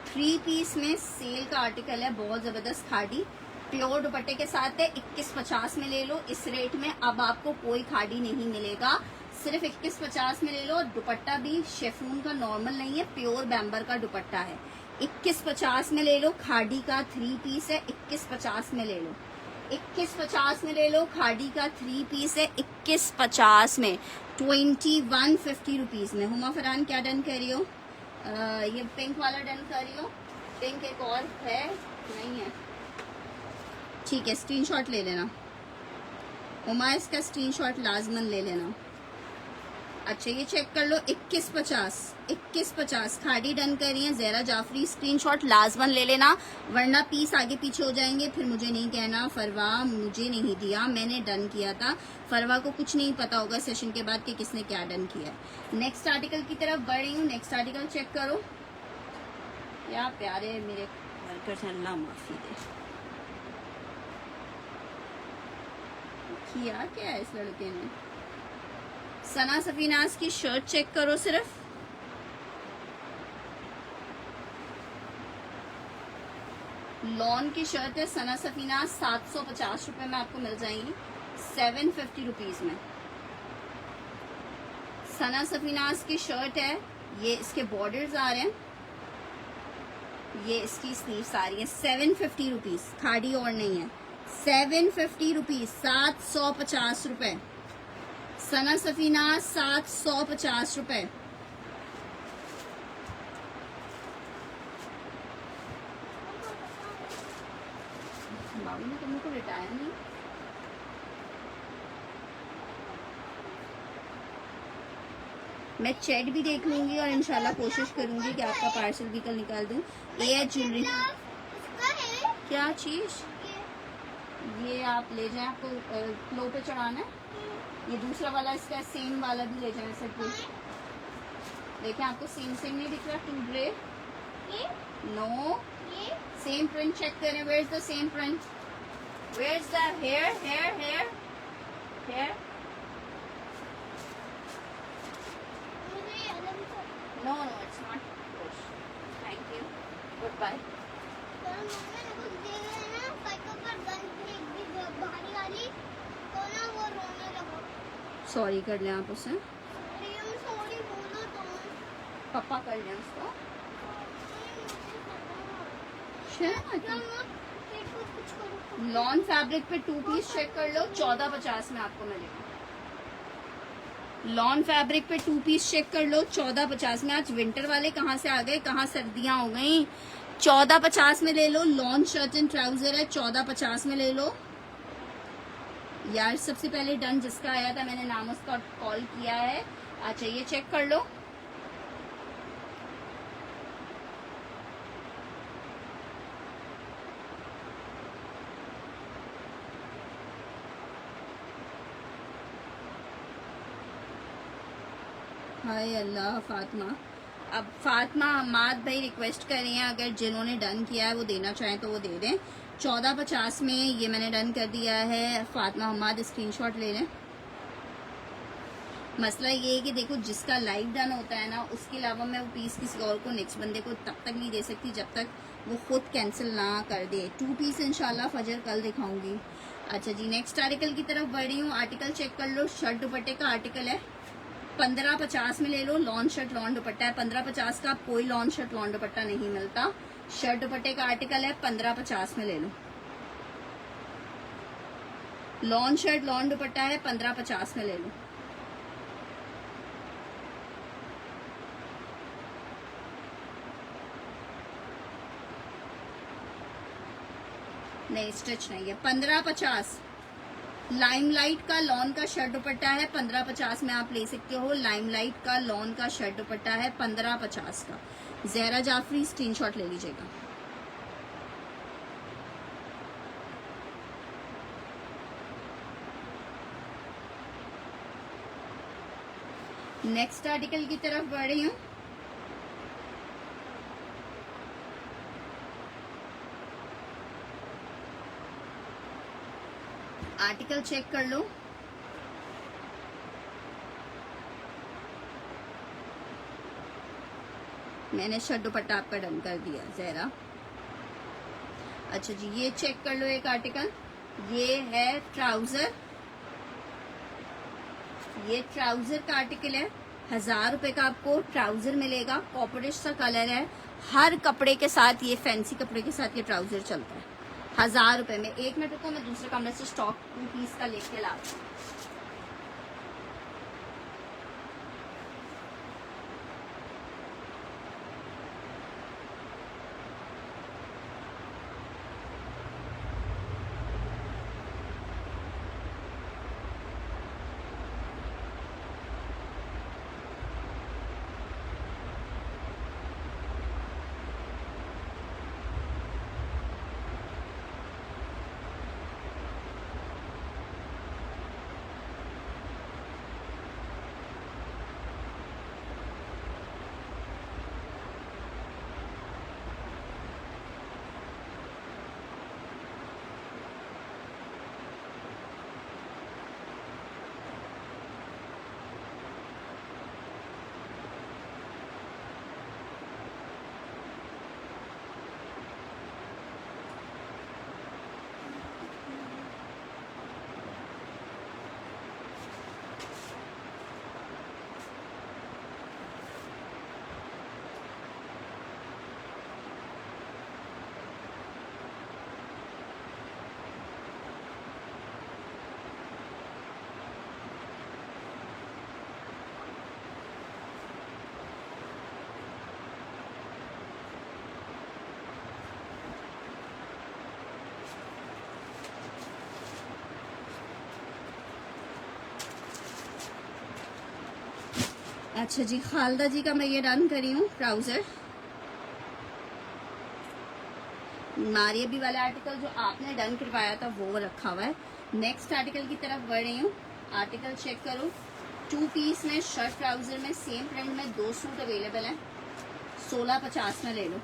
3 पीस में सेल का आर्टिकल है, बहुत जबरदस्त खादी प्योर दुपट्टे के साथ है। 2150 में ले लो। इस रेट में अब आपको कोई खादी नहीं मिलेगा, सिर्फ 2150 में ले लो। दुपट्टा भी शेफून का नॉर्मल नहीं है, प्योर बैम्बर का दुपट्टा है। 2150 में ले लो। खादी का 3 पीस है, 2150 में ले लो। 2150 में ले लो। खादी का 3 पीस है, 2150 में। 2150 रुपीज में। हुमा फरहान क्या डन कर रही हो? ये पिंक वाला डन कर रही हो। पिंक एक और है, नहीं है, ठीक है, स्क्रीनशॉट ले लेना। हुमा इसका स्क्रीनशॉट लाजमन ले लेना। अच्छा ये चेक कर लो, 2150, 2150 खाड़ी डन कर रही है ज़हरा जाफरी। स्क्रीनशॉट लाजमन ले लेना, वरना पीस आगे पीछे हो जाएंगे, फिर मुझे नहीं कहना फरवा मुझे नहीं दिया, मैंने डन किया था। फरवा को कुछ नहीं पता होगा सेशन के बाद कि किसने क्या डन किया है। नेक्स्ट आर्टिकल की तरफ बढ़ रही हूँ। नेक्स्ट आर्टिकल चेक करो, क्या प्यारे मेरे वर्कर्स हैं, अल्लाह माफी दे। किया क्या है इस लड़के ने। सना सफीनाज की शर्ट चेक करो सिर्फ, लॉन की शर्ट है सना सफीनाज, 750 रुपए में आपको मिल जाएंगी, 750 रुपीज में। सना सफीनाज की शर्ट है, ये इसके बॉर्डर्स आ रहे हैं, ये इसकी स्लीव्स आ रही है, 750 रुपीज, खाड़ी और नहीं है, 750 रुपीज, 750 रुपए। सना सफीना 750 रुपए। बाबू ने तुमको रिटायर नहीं। मैं चैट भी देख लूंगी और इंशाल्लाह कोशिश करूंगी कि आपका पार्सल भी कल निकाल दूं। ये ज्वेलरी क्या चीज, ये आप ले जाएं, आपको फ्लो पे चढ़ाना है। ये दूसरा वाला इसका सेम वाला भी ले जाएं सब कुछ। देखें आपको सेम सेम नहीं दिख रहा, two grey no same print check करें। Where is the same print, where is the hair hair hair hair, no no it's not push, thank you, good bye. Sorry कर लें आप उसे, पापा कर लें उसको। लॉन फैब्रिक पे 2 पीस चेक कर लो, 1450 में आपको मिलेगा। लॉन फैब्रिक पे 2 पीस चेक कर लो, 1450 में। आज विंटर वाले कहाँ से आ गए, कहाँ सर्दियां हो गई। 1450 में ले लो। लॉन शर्ट एंड ट्राउजर है, 1450 में ले लो यार। सबसे पहले डन जिसका आया था मैंने नाम उसका कॉल किया है। अच्छा ये चेक कर लो, हाय अल्लाह। फातिमा, अब फातिमा हमाद भाई रिक्वेस्ट कर रही हैं, अगर जिन्होंने डन किया है वो देना चाहें तो वो दे दें। 1450 में ये मैंने डन कर दिया है। फातिमा हमाद स्क्रीनशॉट ले लें। मसला ये है कि देखो जिसका लाइव डन होता है ना, उसके अलावा मैं वो पीस किसी और को नेक्स्ट बंदे को तब तक नहीं दे सकती जब तक वो खुद कैंसिल ना कर दे। 2 पीस इंशाल्लाह फजर कल दिखाऊंगी। अच्छा जी नेक्स्ट आर्टिकल की तरफ बढ़ रही हूँ। आर्टिकल चेक कर लो, शर्ट दुपट्टे का आर्टिकल है, 1550 में ले लो। लॉन शर्ट लॉन दुपट्टा है, 1550 का। कोई लॉन शर्ट लॉन दुपट्टा नहीं मिलता। शर्ट दुपट्टे का आर्टिकल है, 1550 में ले लो। लॉन शर्ट लॉन दुपट्टा है, 1550 में ले लो। नहीं स्टिच नहीं है, 1550। लाइमलाइट का लॉन का शर्ट दुपट्टा है, 1550 में आप ले सकते हो। लाइमलाइट का लॉन का शर्ट दुपट्टा है, 1550 का। ज़हरा जाफरी स्क्रीनशॉट ले लीजिएगा। नेक्स्ट आर्टिकल की तरफ बढ़ रही हूँ। आर्टिकल चेक कर लो, मैंने शर्ट दुपट्टा आपका डन कर दिया ज़हरा। अच्छा जी ये चेक कर लो एक आर्टिकल, ये है ट्राउजर। ये ट्राउजर का आर्टिकल है, 1000 रुपए का आपको ट्राउजर मिलेगा। कॉपरिश सा कलर है। हर कपड़े के साथ, ये फैंसी कपड़े के साथ ये ट्राउजर चलता है, 1000 रुपए में। 1 मिनट रुको, मैं दूसरे कमरे से स्टॉक 2 पीस का लेके ला। अच्छा जी, खालदा जी का मैं ये डन करी हूँ ट्राउजर। मारिया भी वाला आर्टिकल जो आपने डन करवाया था वो रखा हुआ है। नेक्स्ट आर्टिकल की तरफ बढ़ रही हूँ। आर्टिकल चेक करो, 2 पीस में शर्ट ट्राउजर में सेम प्रिंट में 2 सूट अवेलेबल है। 1650 में ले लो।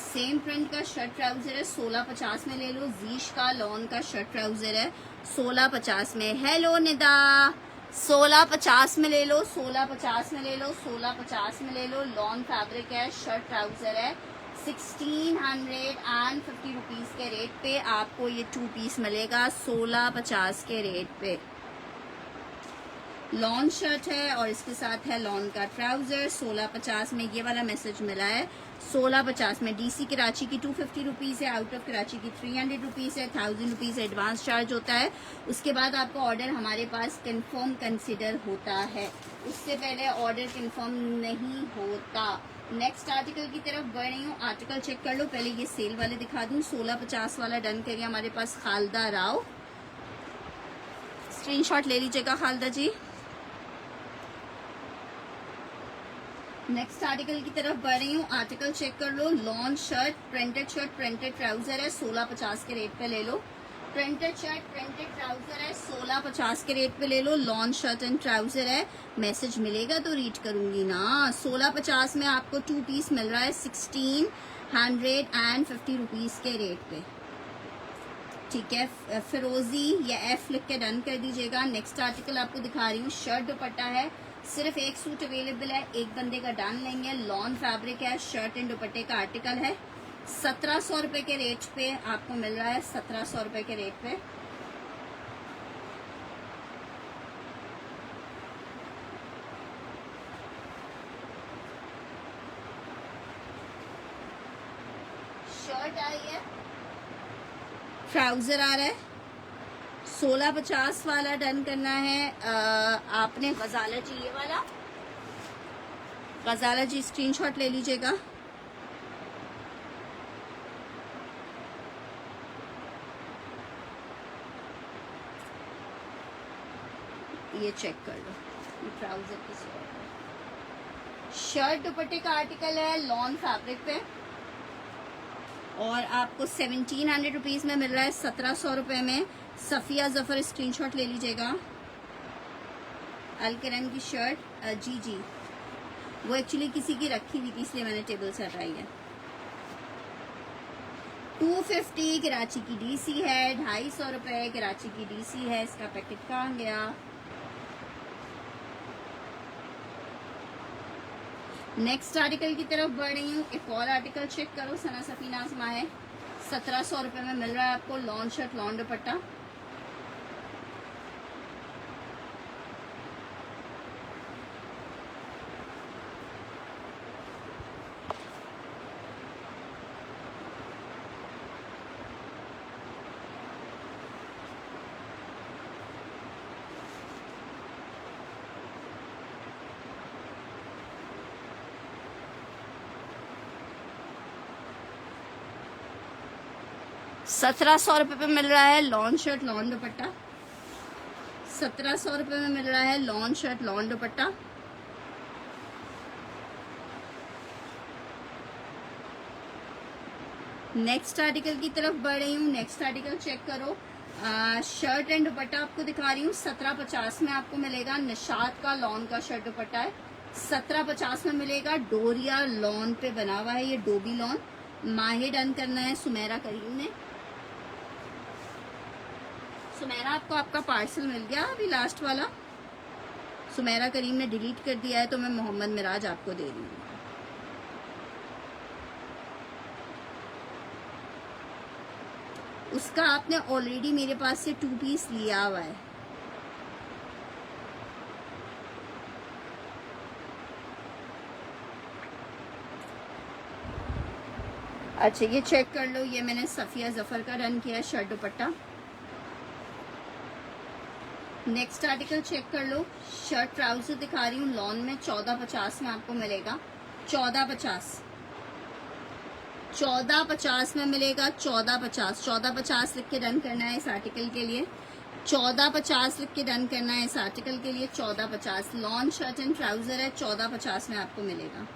सेम प्रिंट का शर्ट ट्राउजर है, 1650 में ले लो। जीश का लॉन का शर्ट ट्राउजर है 1650 में। हेलो निदा, 1650 में ले लो, 1650 में ले लो, 1650 में ले लो। लॉन फैब्रिक है, शर्ट ट्राउजर है। 1650 रुपीज के रेट पे आपको ये 2 पीस मिलेगा 1650 के रेट पे। लॉन शर्ट है और इसके साथ है लॉन का ट्राउजर। 1650 में ये वाला मैसेज मिला है। 1650 में डीसी कराची की 250 रुपीज है, आउट ऑफ कराची की 300 रुपीज है। 1000 रुपीज एडवांस चार्ज होता है। उसके बाद आपका ऑर्डर हमारे पास कंफर्म कंसिडर होता है, उससे पहले ऑर्डर कंफर्म नहीं होता। नेक्स्ट आर्टिकल की तरफ बढ़ रही हूँ। आर्टिकल चेक कर लो, पहले ये सेल वाले दिखा दूं। 1650 वाला डन करिए। हमारे पास खालदा राव, स्क्रीनशॉट ले लीजिएगा खालदा जी। नेक्स्ट आर्टिकल की तरफ बढ़ रही हूँ। आर्टिकल चेक कर लो, लॉन शर्ट प्रिंटेड ट्राउजर है, 1650 के रेट पे ले लो। प्रिंटेड शर्ट प्रिंटेड ट्राउजर है, 1650 के रेट पे ले लो। लॉन शर्ट एंड ट्राउजर है। मैसेज मिलेगा तो रीड करूंगी ना। 1650 में आपको 2 पीस मिल रहा है 1650 रुपीज के रेट पे। ठीक है, फिरोजी या एफ लिख के डन कर दीजिएगा। नेक्स्ट आर्टिकल आपको दिखा रही हूँ। शर्ट दुपट्टा है, सिर्फ एक सूट अवेलेबल है, एक बंदे का डन लेंगे। लॉन फैब्रिक है, शर्ट एंड दुपट्टे का आर्टिकल है। 1700 रुपए के रेट पे आपको मिल रहा है, 1700 रुपए के रेट पे। शर्ट आई है, ट्राउजर आ रहा है। 1650 वाला डन करना है। आपने गजाला जी, ये वाला गजाला जी स्क्रीनशॉट ले लीजिएगा। ये चेक कर लो, ये ट्राउजर की शर्ट दुपट्टे का आर्टिकल है, लॉन फैब्रिक पे, और आपको 1700 रुपीज में मिल रहा है, 1700 रुपए में। सफिया जफर स्क्रीनशॉट ले लीजिएगा। अलकरम की शर्ट, जी वो एक्चुअली किसी की रखी हुई थी इसलिए मैंने टेबल से हटाई है। 250 कराची की डीसी है, 250 रुपए कराची की डीसी है। इसका पैकेट कहाँ गया? नेक्स्ट आर्टिकल की तरफ बढ़ रही हूँ। एक और आर्टिकल चेक करो, सना सफीना आजमा है, 1700 रुपए में मिल रहा है आपको। लॉन शर्ट लॉन दुपट्टा। ₹1700 पे मिल रहा है लॉन शर्ट लॉन दुपट्टा। 1700 रुपए में मिल रहा है लॉन शर्ट लॉन दुपट्टा। नेक्स्ट आर्टिकल की तरफ बढ़ रही हूँ। नेक्स्ट आर्टिकल चेक करो, शर्ट एंड दुपट्टा आपको दिखा रही हूँ। 1750 में आपको मिलेगा। निशात का लॉन का शर्ट दुपट्टा है, 1750 में मिलेगा। डोरिया लॉन पे बना हुआ है, ये डोबी लॉन। माहे डन करना है सुमेरा करीम ने। सुमेरा आपको आपका पार्सल मिल गया अभी लास्ट वाला। सुमेरा करीम ने डिलीट कर दिया है तो मैं मोहम्मद मिराज आपको दे रही हूँ। उसका आपने ऑलरेडी मेरे पास से 2 पीस लिया हुआ है। अच्छा ये चेक कर लो, ये मैंने सफिया जफर का डन किया है shirt dupatta. Next article check कर लो, शर्ट ट्राउजर दिखा रही हूँ लॉन में, 1450 में आपको मिलेगा। 1450 में मिलेगा। 1450 लिख के डन करना है इस आर्टिकल के लिए। 1450 लिख के डन करना है इस आर्टिकल के लिए। 1450 लॉन शर्ट एंड ट्राउजर है, 1450 में आपको मिलेगा।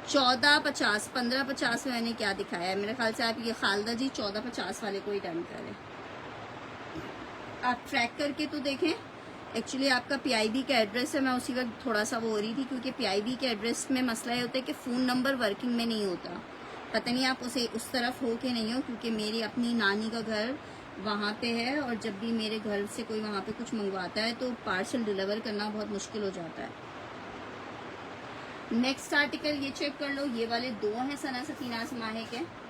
1450, 1550 में मैंने क्या दिखाया है, मेरे ख्याल से आप ये खालदा जी 1450 वाले को ही डन करें। आप ट्रैक करके तो देखें। एक्चुअली आपका पीआईबी का एड्रेस है, मैं उसी वक्त थोड़ा सा वो हो रही थी क्योंकि पीआईबी के एड्रेस में मसला ये होता है कि फ़ोन नंबर वर्किंग में नहीं होता। पता नहीं आप उसे उस तरफ हो कि नहीं हो, क्योंकि मेरी अपनी नानी का घर वहाँ पे है और जब भी मेरे घर से कोई वहाँ पे कुछ मंगवाता है तो पार्सल डिलीवर करना बहुत मुश्किल हो जाता है। नेक्स्ट आर्टिकल ये चेक कर लो, ये वाले दो हैं सना सफीना समाहे के।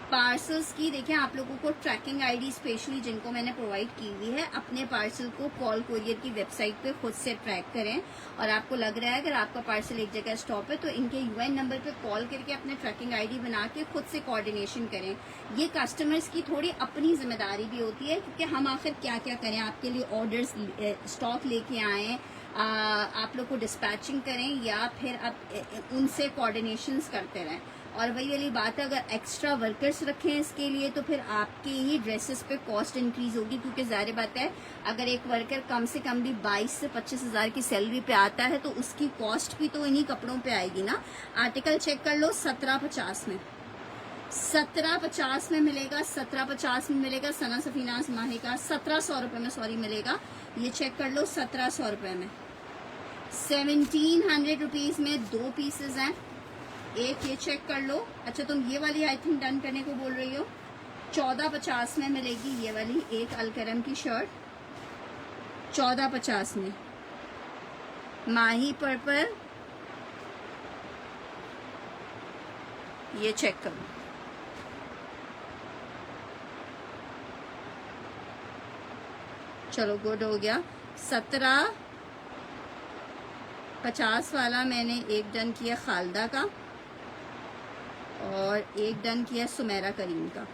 पार्सल्स की देखिए, आप लोगों को ट्रैकिंग आईडी स्पेशली जिनको मैंने प्रोवाइड की हुई है, अपने पार्सल को कॉल कोरियर की वेबसाइट पे खुद से ट्रैक करें। और आपको लग रहा है अगर आपका पार्सल एक जगह स्टॉप है तो इनके यूएन नंबर पे कॉल करके अपने ट्रैकिंग आईडी बना के खुद से कोऑर्डिनेशन करें। ये कस्टमर्स की थोड़ी अपनी जिम्मेदारी भी होती है क्योंकि हम आखिर क्या क्या करें, आपके लिए ऑर्डर्स स्टॉक लेके आए, आप लोग को डिस्पैचिंग करें या फिर आप उनसे कोऑर्डिनेशंस करते रहें। और वही वाली बात है, अगर एक्स्ट्रा वर्कर्स रखें इसके लिए तो फिर आपके ही ड्रेसेस पे कॉस्ट इंक्रीज होगी, क्योंकि जाहिर बात है अगर एक वर्कर कम से कम भी 22 से 25 हज़ार की सैलरी पे आता है तो उसकी कॉस्ट भी तो इन्हीं कपड़ों पे आएगी ना। आर्टिकल चेक कर लो 1750 में, 1750 में मिलेगा, 1750 में मिलेगा सना सफीना माहे का, 1700 रुपये में सॉरी मिलेगा। ये चेक कर लो 1700 रुपये में। 1700 रुपीज़ में 2 पीसेज हैं, एक ये चेक कर लो। अच्छा तुम ये वाली आई थिंक डन करने को बोल रही हो। 1450 में मिलेगी ये वाली एक अलकरम की शर्ट, 1450 में। माही पर्पल, ये चेक करो, चलो गुड हो गया। 1750 वाला मैंने एक डन किया खालदा का और एक डन किया सुमेरा करीम का।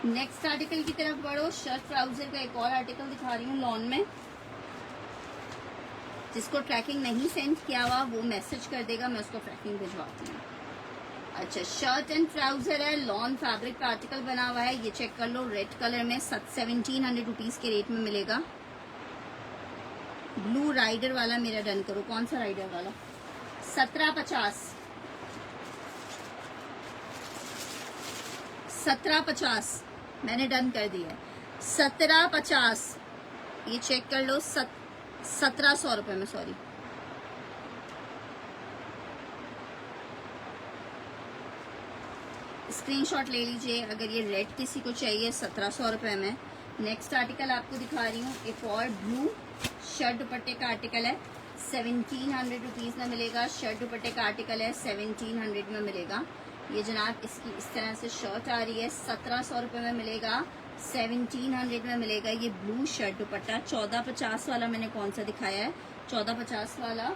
नेक्स्ट आर्टिकल की तरफ बढ़ो। शर्ट ट्राउजर का एक और आर्टिकल दिखा रही हूँ लॉन में। जिसको ट्रैकिंग नहीं सेंड किया हुआ वो मैसेज कर देगा, मैं उसको ट्रैकिंग भिजवाती हूँ। अच्छा शर्ट एंड ट्राउजर है, लॉन फैब्रिक का आर्टिकल बना हुआ है, ये चेक कर लो। रेड कलर में 1700 रुपीज के रेट में मिलेगा। ब्लू राइडर वाला मेरा डन करो। कौन सा राइडर वाला? 1750, 1750 मैंने डन कर दिया है। 1750 ये चेक कर लो। 1700 रुपये में सॉरी। स्क्रीनशॉट ले लीजिए अगर ये रेड किसी को चाहिए। 1700 रुपये में। नेक्स्ट आर्टिकल आपको दिखा रही हूँ, एक और ब्लू शर्ट दुपट्टे का आर्टिकल है। 1700 रुपीज़ में मिलेगा। शर्ट दुपट्टे का आर्टिकल है, 1700 में मिलेगा। ये जनाब इसकी इस तरह से शर्ट आ रही है, 1700 रुपये में मिलेगा, 1700 में मिलेगा। ये ब्लू शर्ट दुपट्टा। 1450 वाला मैंने कौन सा दिखाया है? 1450 वाला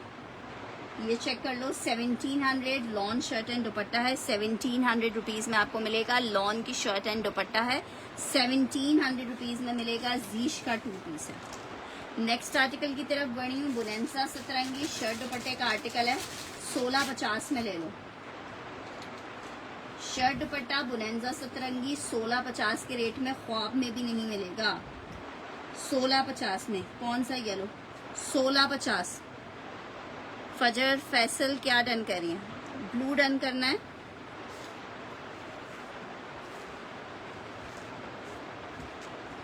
ये चेक कर लो। 1700 लॉन शर्ट एंड दुपट्टा है। 1700 रुपीज़ में आपको मिलेगा। लॉन की शर्ट एंड दुपट्टा है, 1700 रुपीज़ में मिलेगा। जीश का 2 पीस है। नेक्स्ट आर्टिकल की तरफ बढ़ी हूँ। बुनेंसा सतरंगी शर्ट दुपट्टे का आर्टिकल है, 1650 में ले लो। शर्ट दुपट्टा बुनेंजा सतरंगी 1650 के रेट में ख्वाब में भी नहीं मिलेगा। 1650 में। कौन सा येलो? 1650। फजर फैसल क्या डन करिए? ब्लू डन करना है।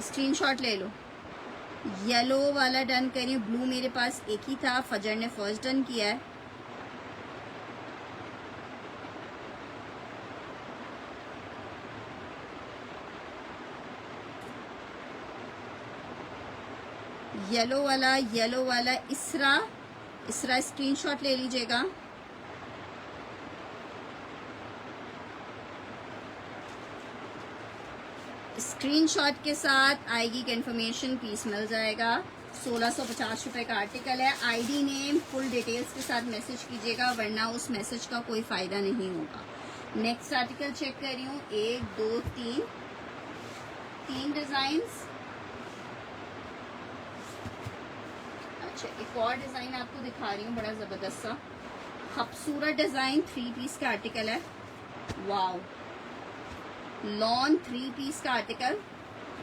स्क्रीनशॉट ले लो। येलो वाला डन करिए। ब्लू मेरे पास एक ही था, फजर ने फर्स्ट डन किया है। येलो वाला इसरा स्क्रीनशॉट ले लीजिएगा। स्क्रीनशॉट के साथ आएगी कंफर्मेशन पीस मिल जाएगा। 1650 रुपये का आर्टिकल है। आईडी नेम फुल डिटेल्स के साथ मैसेज कीजिएगा, वरना उस मैसेज का कोई फ़ायदा नहीं होगा। नेक्स्ट आर्टिकल चेक कर रही हूँ, 1 2 3 डिज़ाइंस। अच्छा, एक और डिज़ाइन आपको दिखा रही हूँ, बड़ा ज़बरदस्त सा खूबसूरत डिज़ाइन, 3 पीस का आर्टिकल है। वाओ, लॉन 3 पीस का आर्टिकल,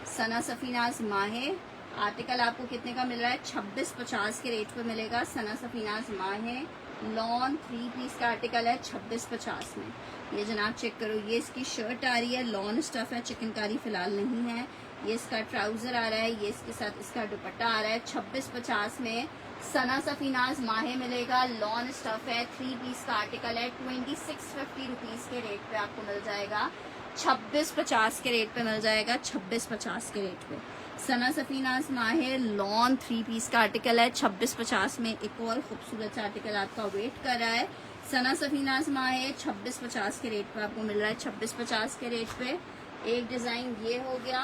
सना सफीनाज माहे। आर्टिकल आपको कितने का मिल रहा है? 2650 के रेट पे मिलेगा। सना सफीनाज माहे, लॉन 3 पीस का आर्टिकल है 2650 में। ये जनाब चेक करो, ये इसकी शर्ट आ रही है, लॉन स्टफ है, चिकनकारी फिलहाल नहीं है। ये इसका ट्राउजर आ रहा है, ये इसके साथ इसका दुपट्टा आ रहा है। 2650 में सना सफीनाज माहे मिलेगा, लॉन स्टफ है, 3 पीस का आर्टिकल है। 2650 रुपीज़ के रेट पे आपको मिल जाएगा, 2650 के रेट पे मिल जाएगा, 2650 के रेट पे। सना सफीनाज माहे, लॉन 3 पीस का आर्टिकल है 2650 में। एक और खूबसूरत आर्टिकल आपका वेट कर रहा है। सना सफीनाज माहे 2650 के रेट पे आपको मिल रहा है, 2650 के रेट पे। एक डिज़ाइन ये हो गया।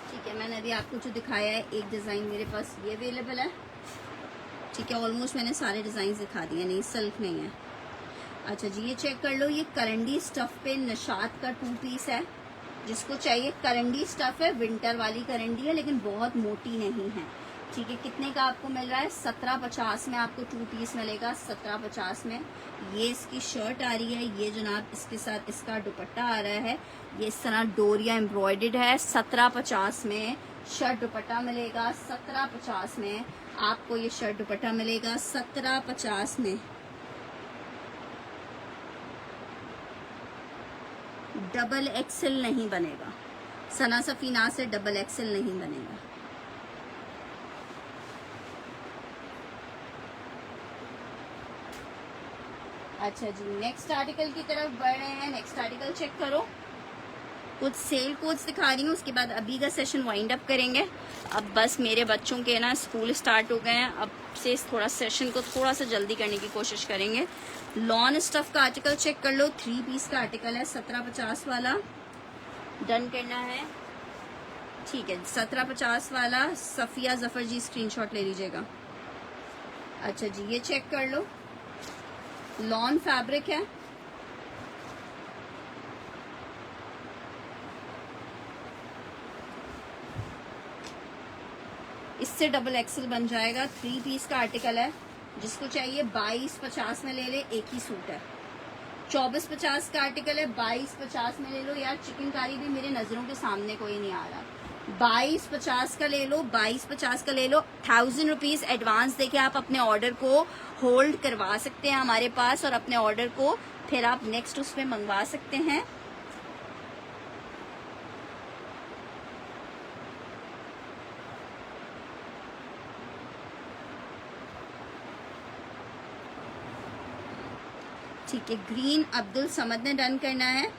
ठीक है, मैंने अभी आपको जो दिखाया है, एक डिज़ाइन मेरे पास ये अवेलेबल है। ठीक है, ऑलमोस्ट मैंने सारे डिज़ाइन दिखा दिए, नहीं सिल्क नहीं है। अच्छा जी, ये चेक कर लो, ये करंडी स्टफ पे निशात का 2 पीस है। जिसको चाहिए, करंडी स्टफ है, विंटर वाली करंडी है, लेकिन बहुत मोटी नहीं है। ठीक है, कितने का आपको मिल रहा है? 1750 में आपको 2 पीस मिलेगा, 1750 में। ये इसकी शर्ट आ रही है, ये जनाब इसके साथ इसका दुपट्टा आ रहा है, ये इस तरह डोरिया एम्ब्रॉयडर्ड है। 1750 में शर्ट दुपट्टा मिलेगा, 1750 में आपको ये शर्ट दुपट्टा मिलेगा, 1750 में। डबल एक्सेल नहीं बनेगा, सना सफीना से डबल एक्सेल नहीं बनेगा। अच्छा जी, नेक्स्ट आर्टिकल की तरफ बढ़ रहे हैं। नेक्स्ट आर्टिकल चेक करो, कुछ सेल कोड्स दिखा रही हूँ, उसके बाद अभी का सेशन वाइंड अप करेंगे। अब बस मेरे बच्चों के ना स्कूल स्टार्ट हो गए हैं, अब से थोड़ा सेशन को थोड़ा सा जल्दी करने की कोशिश करेंगे। लॉन स्टफ का आर्टिकल चेक कर लो, 3 पीस का आर्टिकल है, 1750 वाला डन करना है। ठीक है, 1750 वाला। सफिया जफर जी स्क्रीनशॉट ले लीजिएगा। अच्छा जी, ये चेक कर लो, लॉन फैब्रिक है, इससे डबल एक्सेल बन जाएगा। 3 पीस का आर्टिकल है, जिसको चाहिए 2250 में ले ले, एक ही सूट है। 2450 का आर्टिकल है, 2250 में ले लो। यार चिकनकारी भी मेरे नजरों के सामने कोई नहीं आ रहा। 2250 का ले लो, 2250 का ले लो। 1000 रुपीज एडवांस देके आप अपने ऑर्डर को होल्ड करवा सकते हैं हमारे पास, और अपने ऑर्डर को फिर आप नेक्स्ट उसमें मंगवा सकते हैं। ठीक है, ग्रीन अब्दुल समद ने डन करना है,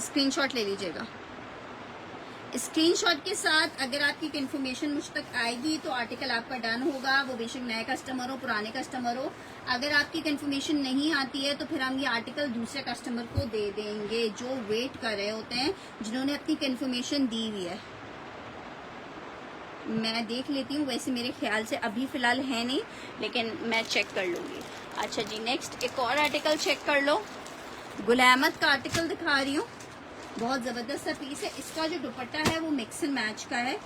स्क्रीनशॉट ले लीजिएगा। स्क्रीनशॉट के साथ अगर आपकी इन्फॉर्मेशन मुझ तक आएगी तो आर्टिकल आपका डन होगा, वो बेशक नए कस्टमर हो पुराने कस्टमर हो। अगर आपकी इन्फॉर्मेशन नहीं आती है तो फिर हम ये आर्टिकल दूसरे कस्टमर को दे देंगे जो वेट कर रहे होते हैं, जिन्होंने अपनी इन्फॉर्मेशन दी हुई है। मैं देख लेती हूँ, वैसे मेरे ख्याल से अभी फ़िलहाल है नहीं, लेकिन मैं चेक कर लूँगी। अच्छा जी, नेक्स्ट एक और आर्टिकल चेक कर लो, गुलामत का आर्टिकल दिखा रही हूँ, बहुत ज़बरदस्त सा पीस है। इसका जो दुपट्टा है वो मिक्स एंड मैच का है।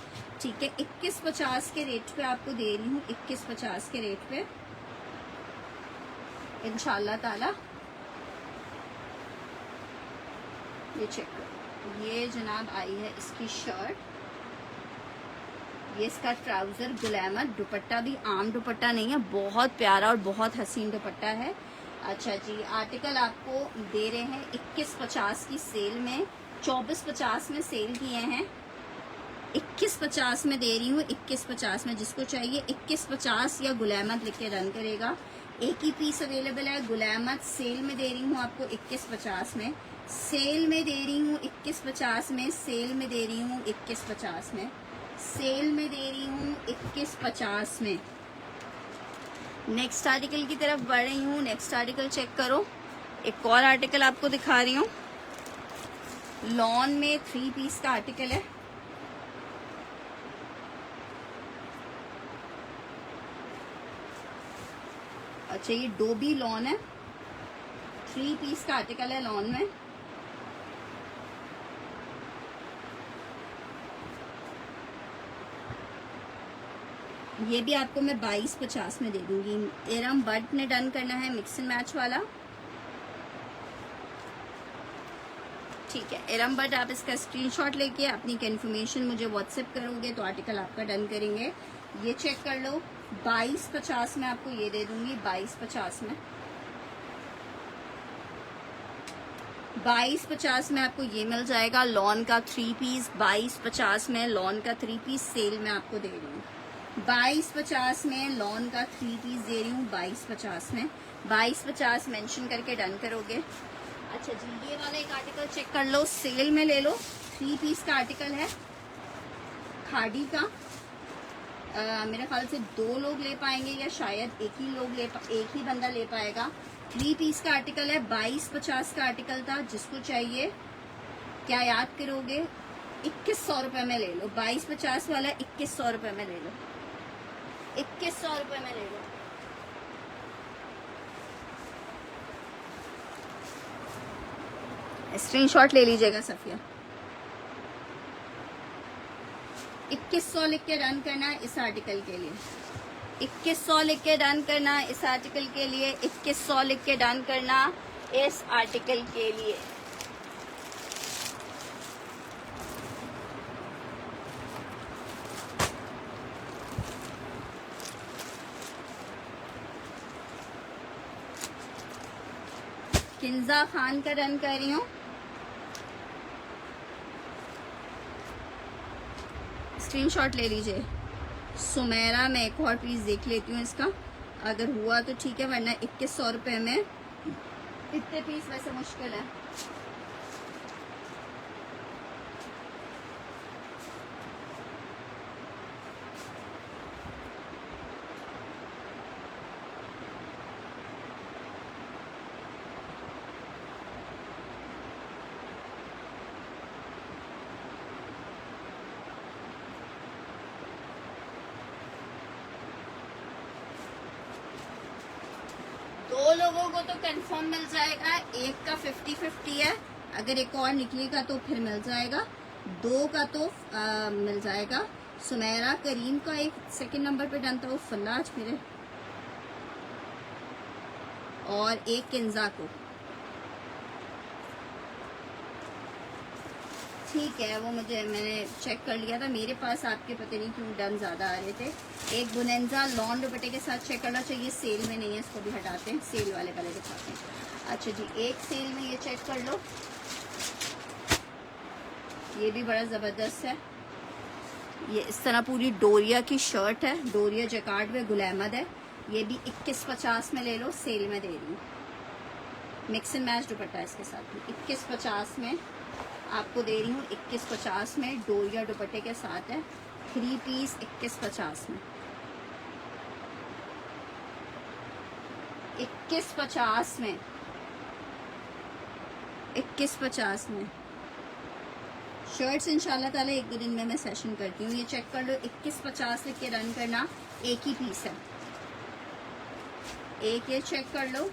ठीक है, 2150 के रेट पे आपको दे रही हूँ, 2150 के रेट पे इंशाल्लाह ताला। ये चेक करो, ये जनाब आई है इसकी शर्ट, ये इसका ट्राउजर, गुलामत। दुपट्टा भी आम दुपट्टा नहीं है, बहुत प्यारा और बहुत हसीन दुपट्टा है। अच्छा जी, आर्टिकल आपको दे रहे हैं 2150 की सेल में, 2450 में सेल किए हैं, 2150 में दे रही हूँ, 2150 में। जिसको चाहिए 2150 या गुलामत लिख के रन करेगा। एक ही पीस अवेलेबल है, गुलामत सेल में दे रही हूँ आपको 2150 में, सेल में दे रही हूँ 2150 में, सेल में दे रही हूँ 2150 में, सेल में दे रही हूँ 2150 में। नेक्स्ट आर्टिकल की तरफ बढ़ रही हूँ। नेक्स्ट आर्टिकल चेक करो। एक और आर्टिकल आपको दिखा रही हूँ। लॉन में 3 पीस का आर्टिकल है। अच्छा, ये डोबी लॉन है, 3 पीस का आर्टिकल है लॉन में। ये भी आपको मैं 2250 में दे दूंगी। एरम बट ने डन करना है, मिक्स एंड मैच वाला। ठीक है, एरम बट आप इसका स्क्रीनशॉट लेके अपनी कंफर्मेशन मुझे व्हाट्सएप करोगे तो आर्टिकल आपका डन करेंगे। ये चेक कर लो, 2250 में आपको ये दे दूंगी। 2250 में 2250 में आपको ये मिल जाएगा। लॉन का 3 पीस 2250 में, लॉन का 3 पीस सेल में आपको दे रही हूँ। 2250 में लॉन का 3 पीस दे रही हूँ। 2250 में 2250 मेंशन करके डन करोगे। अच्छा जी, ये वाला एक आर्टिकल चेक कर लो, सेल में ले लो। 3 पीस का आर्टिकल है, खादी का। मेरे ख्याल से 2 लोग ले पाएंगे या शायद एक ही बंदा ले पाएगा। 3 पीस का आर्टिकल है, 2250 का आर्टिकल था। जिसको चाहिए क्या याद करोगे, 2100 रुपए में ले लो। 2250 वाला 2100 रुपए में ले लो। 2100 रुपए में ले लो। स्क्रीनशॉट ले लीजिएगा सफिया। 2100 लिख के डन करना है इस आर्टिकल के लिए। 2100 लिख के डन करना इस आर्टिकल के लिए। 2100 लिख के डन करना इस आर्टिकल के लिए। किंजा खान का डन कर रही हूँ। स्क्रीनशॉट ले लीजिए। सुमेरा, मैं एक और पीस देख लेती हूँ इसका, अगर हुआ तो ठीक है, वरना 2100 रुपए में इतने पीस वैसे मुश्किल है। दो लोगों को तो कंफर्म मिल जाएगा, एक का 50-50 है। अगर एक और निकलेगा तो फिर मिल जाएगा। 2 का तो मिल जाएगा। सुमेरा करीम का एक सेकंड नंबर पे डन था, वो फल्लाज मेरे, और एक किंजा को। ठीक है, वो मैंने चेक कर लिया था, मेरे पास आपके पता नहीं क्यों डन ज्यादा आ रहे थे। एक बुनेंजा लॉन दुपट्टे के साथ चेक करना चाहिए, सेल में नहीं है, इसको भी हटाते हैं, सेल वाले पहले दिखाते हैं। अच्छा जी, एक सेल में ये चेक कर लो, ये भी बड़ा जबरदस्त है। ये इस तरह पूरी डोरिया की शर्ट है, डोरिया जैकार्ड में गुल अहमद है। ये भी 2150 में ले लो, सेल में दे रही हूँ। मिक्स एंड मैच दुपट्टा इसके साथ में 2150 में आपको दे रही हूँ। 2150 में डोरिया दुपट्टे के साथ है, 3 पीस 2150 में। 2150 में 2150 में शर्ट्स इंशाल्लाह ताला 1-2 दिन में मैं सेशन करती हूँ। ये चेक कर लो, 2150 लिख के रन करना, एक ही पीस है। एक ये चेक कर लो,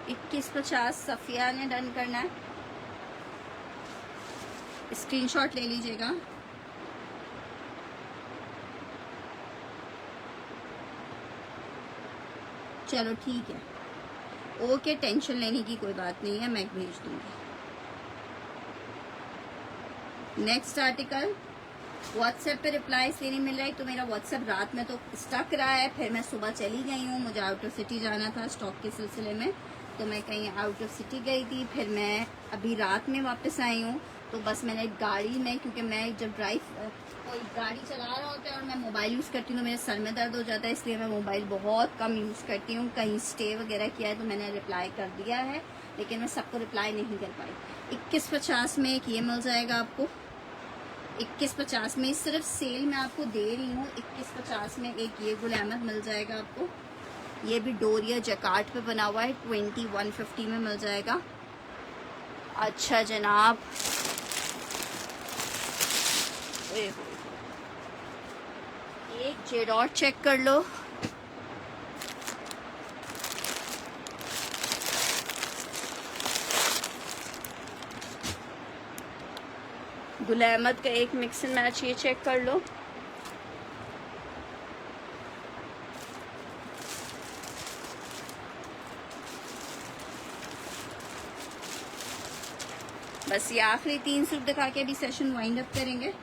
$21.50 सफिया ने डन करना है। स्क्रीनशॉट ले लीजिएगा। चलो ठीक है, ओके, टेंशन लेने की कोई बात नहीं है, मैं भेज दूंगी। नेक्स्ट आर्टिकल, व्हाट्सएप पे रिप्लाई इसलिए नहीं मिल रहा है तो मेरा व्हाट्सएप रात में तो स्टक रहा है, फिर मैं सुबह चली गई हूँ, मुझे आउट ऑफ सिटी जाना था स्टॉक के सिलसिले में, तो मैं कहीं आउट ऑफ सिटी गई थी, फिर मैं अभी रात में वापस आई हूँ। तो बस मैंने गाड़ी में, क्योंकि मैं जब कोई गाड़ी चला रहा होता है और मैं मोबाइल यूज़ करती हूँ तो मेरे सर में दर्द हो जाता है, इसलिए मैं मोबाइल बहुत कम यूज़ करती हूँ। कहीं स्टे वगैरह किया है तो मैंने रिप्लाई कर दिया है, लेकिन मैं सबको रिप्लाई नहीं कर पाई। 2150 में एक ये मिल जाएगा आपको, 2150 में, सिर्फ सेल में आपको दे रही हूँ। 2150 में एक ये गुल अहमद मिल जाएगा आपको, ये भी डोरिया जकार्ड पे बना हुआ है, 2150 में मिल जाएगा। अच्छा जनाब, एक जेडॉट चेक कर लो, गुल अहमद का एक मिक्स एंड मैच, ये चेक कर लो। बस ये आखिरी 3 सूट दिखा के अभी सेशन वाइंड अप करेंगे।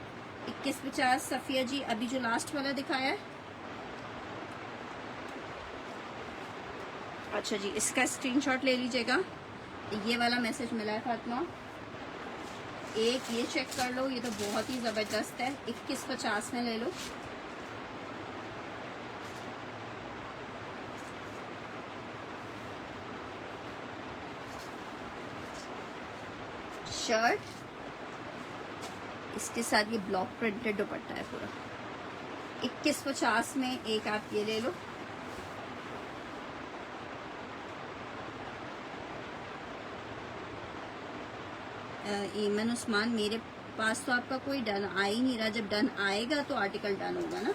2150 सफिया जी, अभी जो लास्ट वाला दिखाया है। अच्छा जी, इसका स्क्रीनशॉट ले लीजिएगा। ये वाला मैसेज मिला है फातिमा, एक ये चेक कर लो, ये तो बहुत ही ज़बरदस्त है। 2150 में ले लो। शर्ट, इसके साथ ये ब्लॉक प्रिंटेड दुपट्टा है पूरा। 2150 में एक आप ये ले लो। ईमन उस्मान, मेरे पास तो आपका कोई डन आ ही नहीं रहा। जब डन आएगा तो आर्टिकल डन होगा ना।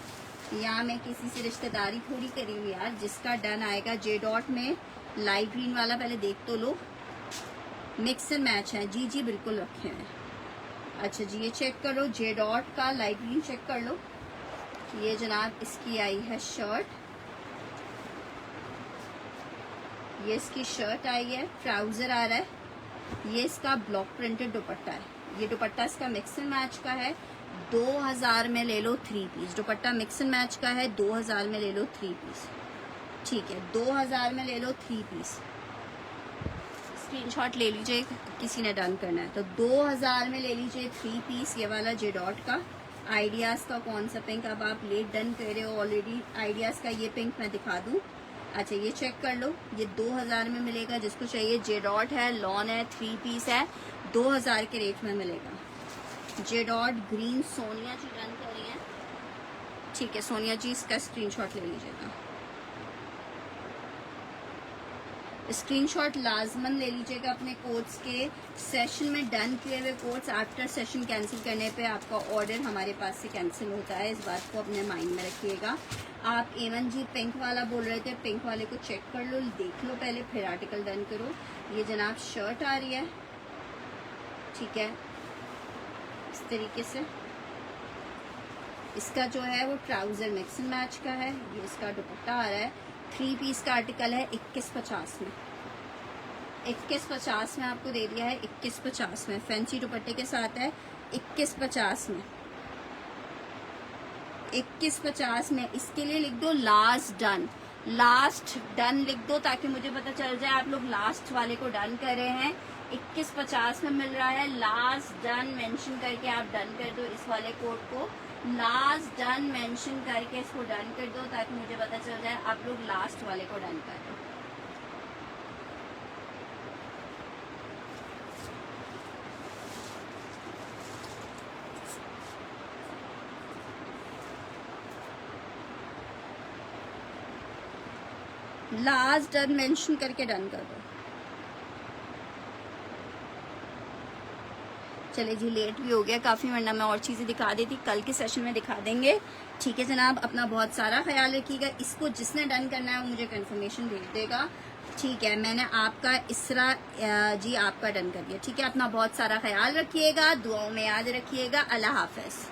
यहाँ मैं किसी से रिश्तेदारी थोड़ी करी हुई यार, जिसका डन आएगा। जे डॉट में लाइट ग्रीन वाला पहले देख तो लो, मिक्स एंड मैच है। जी जी बिल्कुल रखे हैं। अच्छा जी, ये चेक करो, जे डॉट का लाइट ग्रीन चेक कर लो। ये जनाब इसकी आई है शर्ट, ये इसकी शर्ट आई है, ट्राउजर आ रहा है। ये इसका ब्लॉक प्रिंटेड दुपट्टा है। ये दुपट्टा इसका मिक्स एंड मैच का है। 2000 में ले लो 3 पीस। दुपट्टा मिक्स एंड मैच का है, 2000 में ले लो 3 पीस। ठीक है, 2000 में ले लो 3 पीस। स्क्रीनशॉट ले लीजिए, किसी ने डन करना है तो 2000 में ले लीजिए 3 पीस। ये वाला जे डॉट का। आइडियाज़ का कौन सा पिंक, अब आप लेट डन कर रहे हो ऑलरेडी। आइडियाज़ का ये पिंक मैं दिखा दूं। अच्छा, ये चेक कर लो, ये 2000 में मिलेगा। जिसको चाहिए, जे डॉट है, लॉन है, 3 पीस है, 2000 के रेट में मिलेगा। जे डॉट ग्रीन, सोनिया जी डन कर रही हैं। ठीक है सोनिया जी, इसका स्क्रीनशॉट ले लीजिएगा। स्क्रीनशॉट लाजमन ले लीजिएगा अपने कोड्स के। सेशन में डन किए हुए कोड्स आफ्टर सेशन कैंसिल करने पे आपका ऑर्डर हमारे पास से कैंसिल होता है। इस बात को अपने माइंड में रखिएगा। आप एवन जी पिंक वाला बोल रहे थे, पिंक वाले को चेक कर लो, देख लो पहले, फिर आर्टिकल डन करो। ये जनाब शर्ट आ रही है, ठीक है, इस तरीके से। इसका जो है वो ट्राउजर मिक्स एंड मैच का है। ये इसका दुपट्टा आ रहा है। 3 पीस का आर्टिकल है 2150 में। 2150 में आपको दे दिया है। 2150 में फैंसी दुपट्टे के साथ है। 2150 में, 2150 में। इसके लिए लिख दो लास्ट डन, लास्ट डन लिख दो, ताकि मुझे पता चल जाए आप लोग लास्ट वाले को डन कर रहे हैं। 2150 में मिल रहा है। लास्ट डन मेंशन करके आप डन कर दो। इस वाले कोड को लास्ट डन मेंशन करके इसको डन कर दो, ताकि मुझे पता चल जाए आप लोग लास्ट वाले को डन कर दो। लास्ट डन मेंशन करके डन कर दो। चले जी, लेट भी हो गया काफ़ी, वरना मैं और चीज़ें दिखा देती, कल के सेशन में दिखा देंगे। ठीक है जनाब, अपना बहुत सारा ख्याल रखिएगा। इसको जिसने डन करना है वो मुझे कंफर्मेशन भेज देगा। ठीक है, मैंने आपका इसरा जी आपका डन कर दिया। ठीक है, अपना बहुत सारा ख्याल रखिएगा, दुआओं में याद रखिएगा। अल्लाह हाफ़िज़।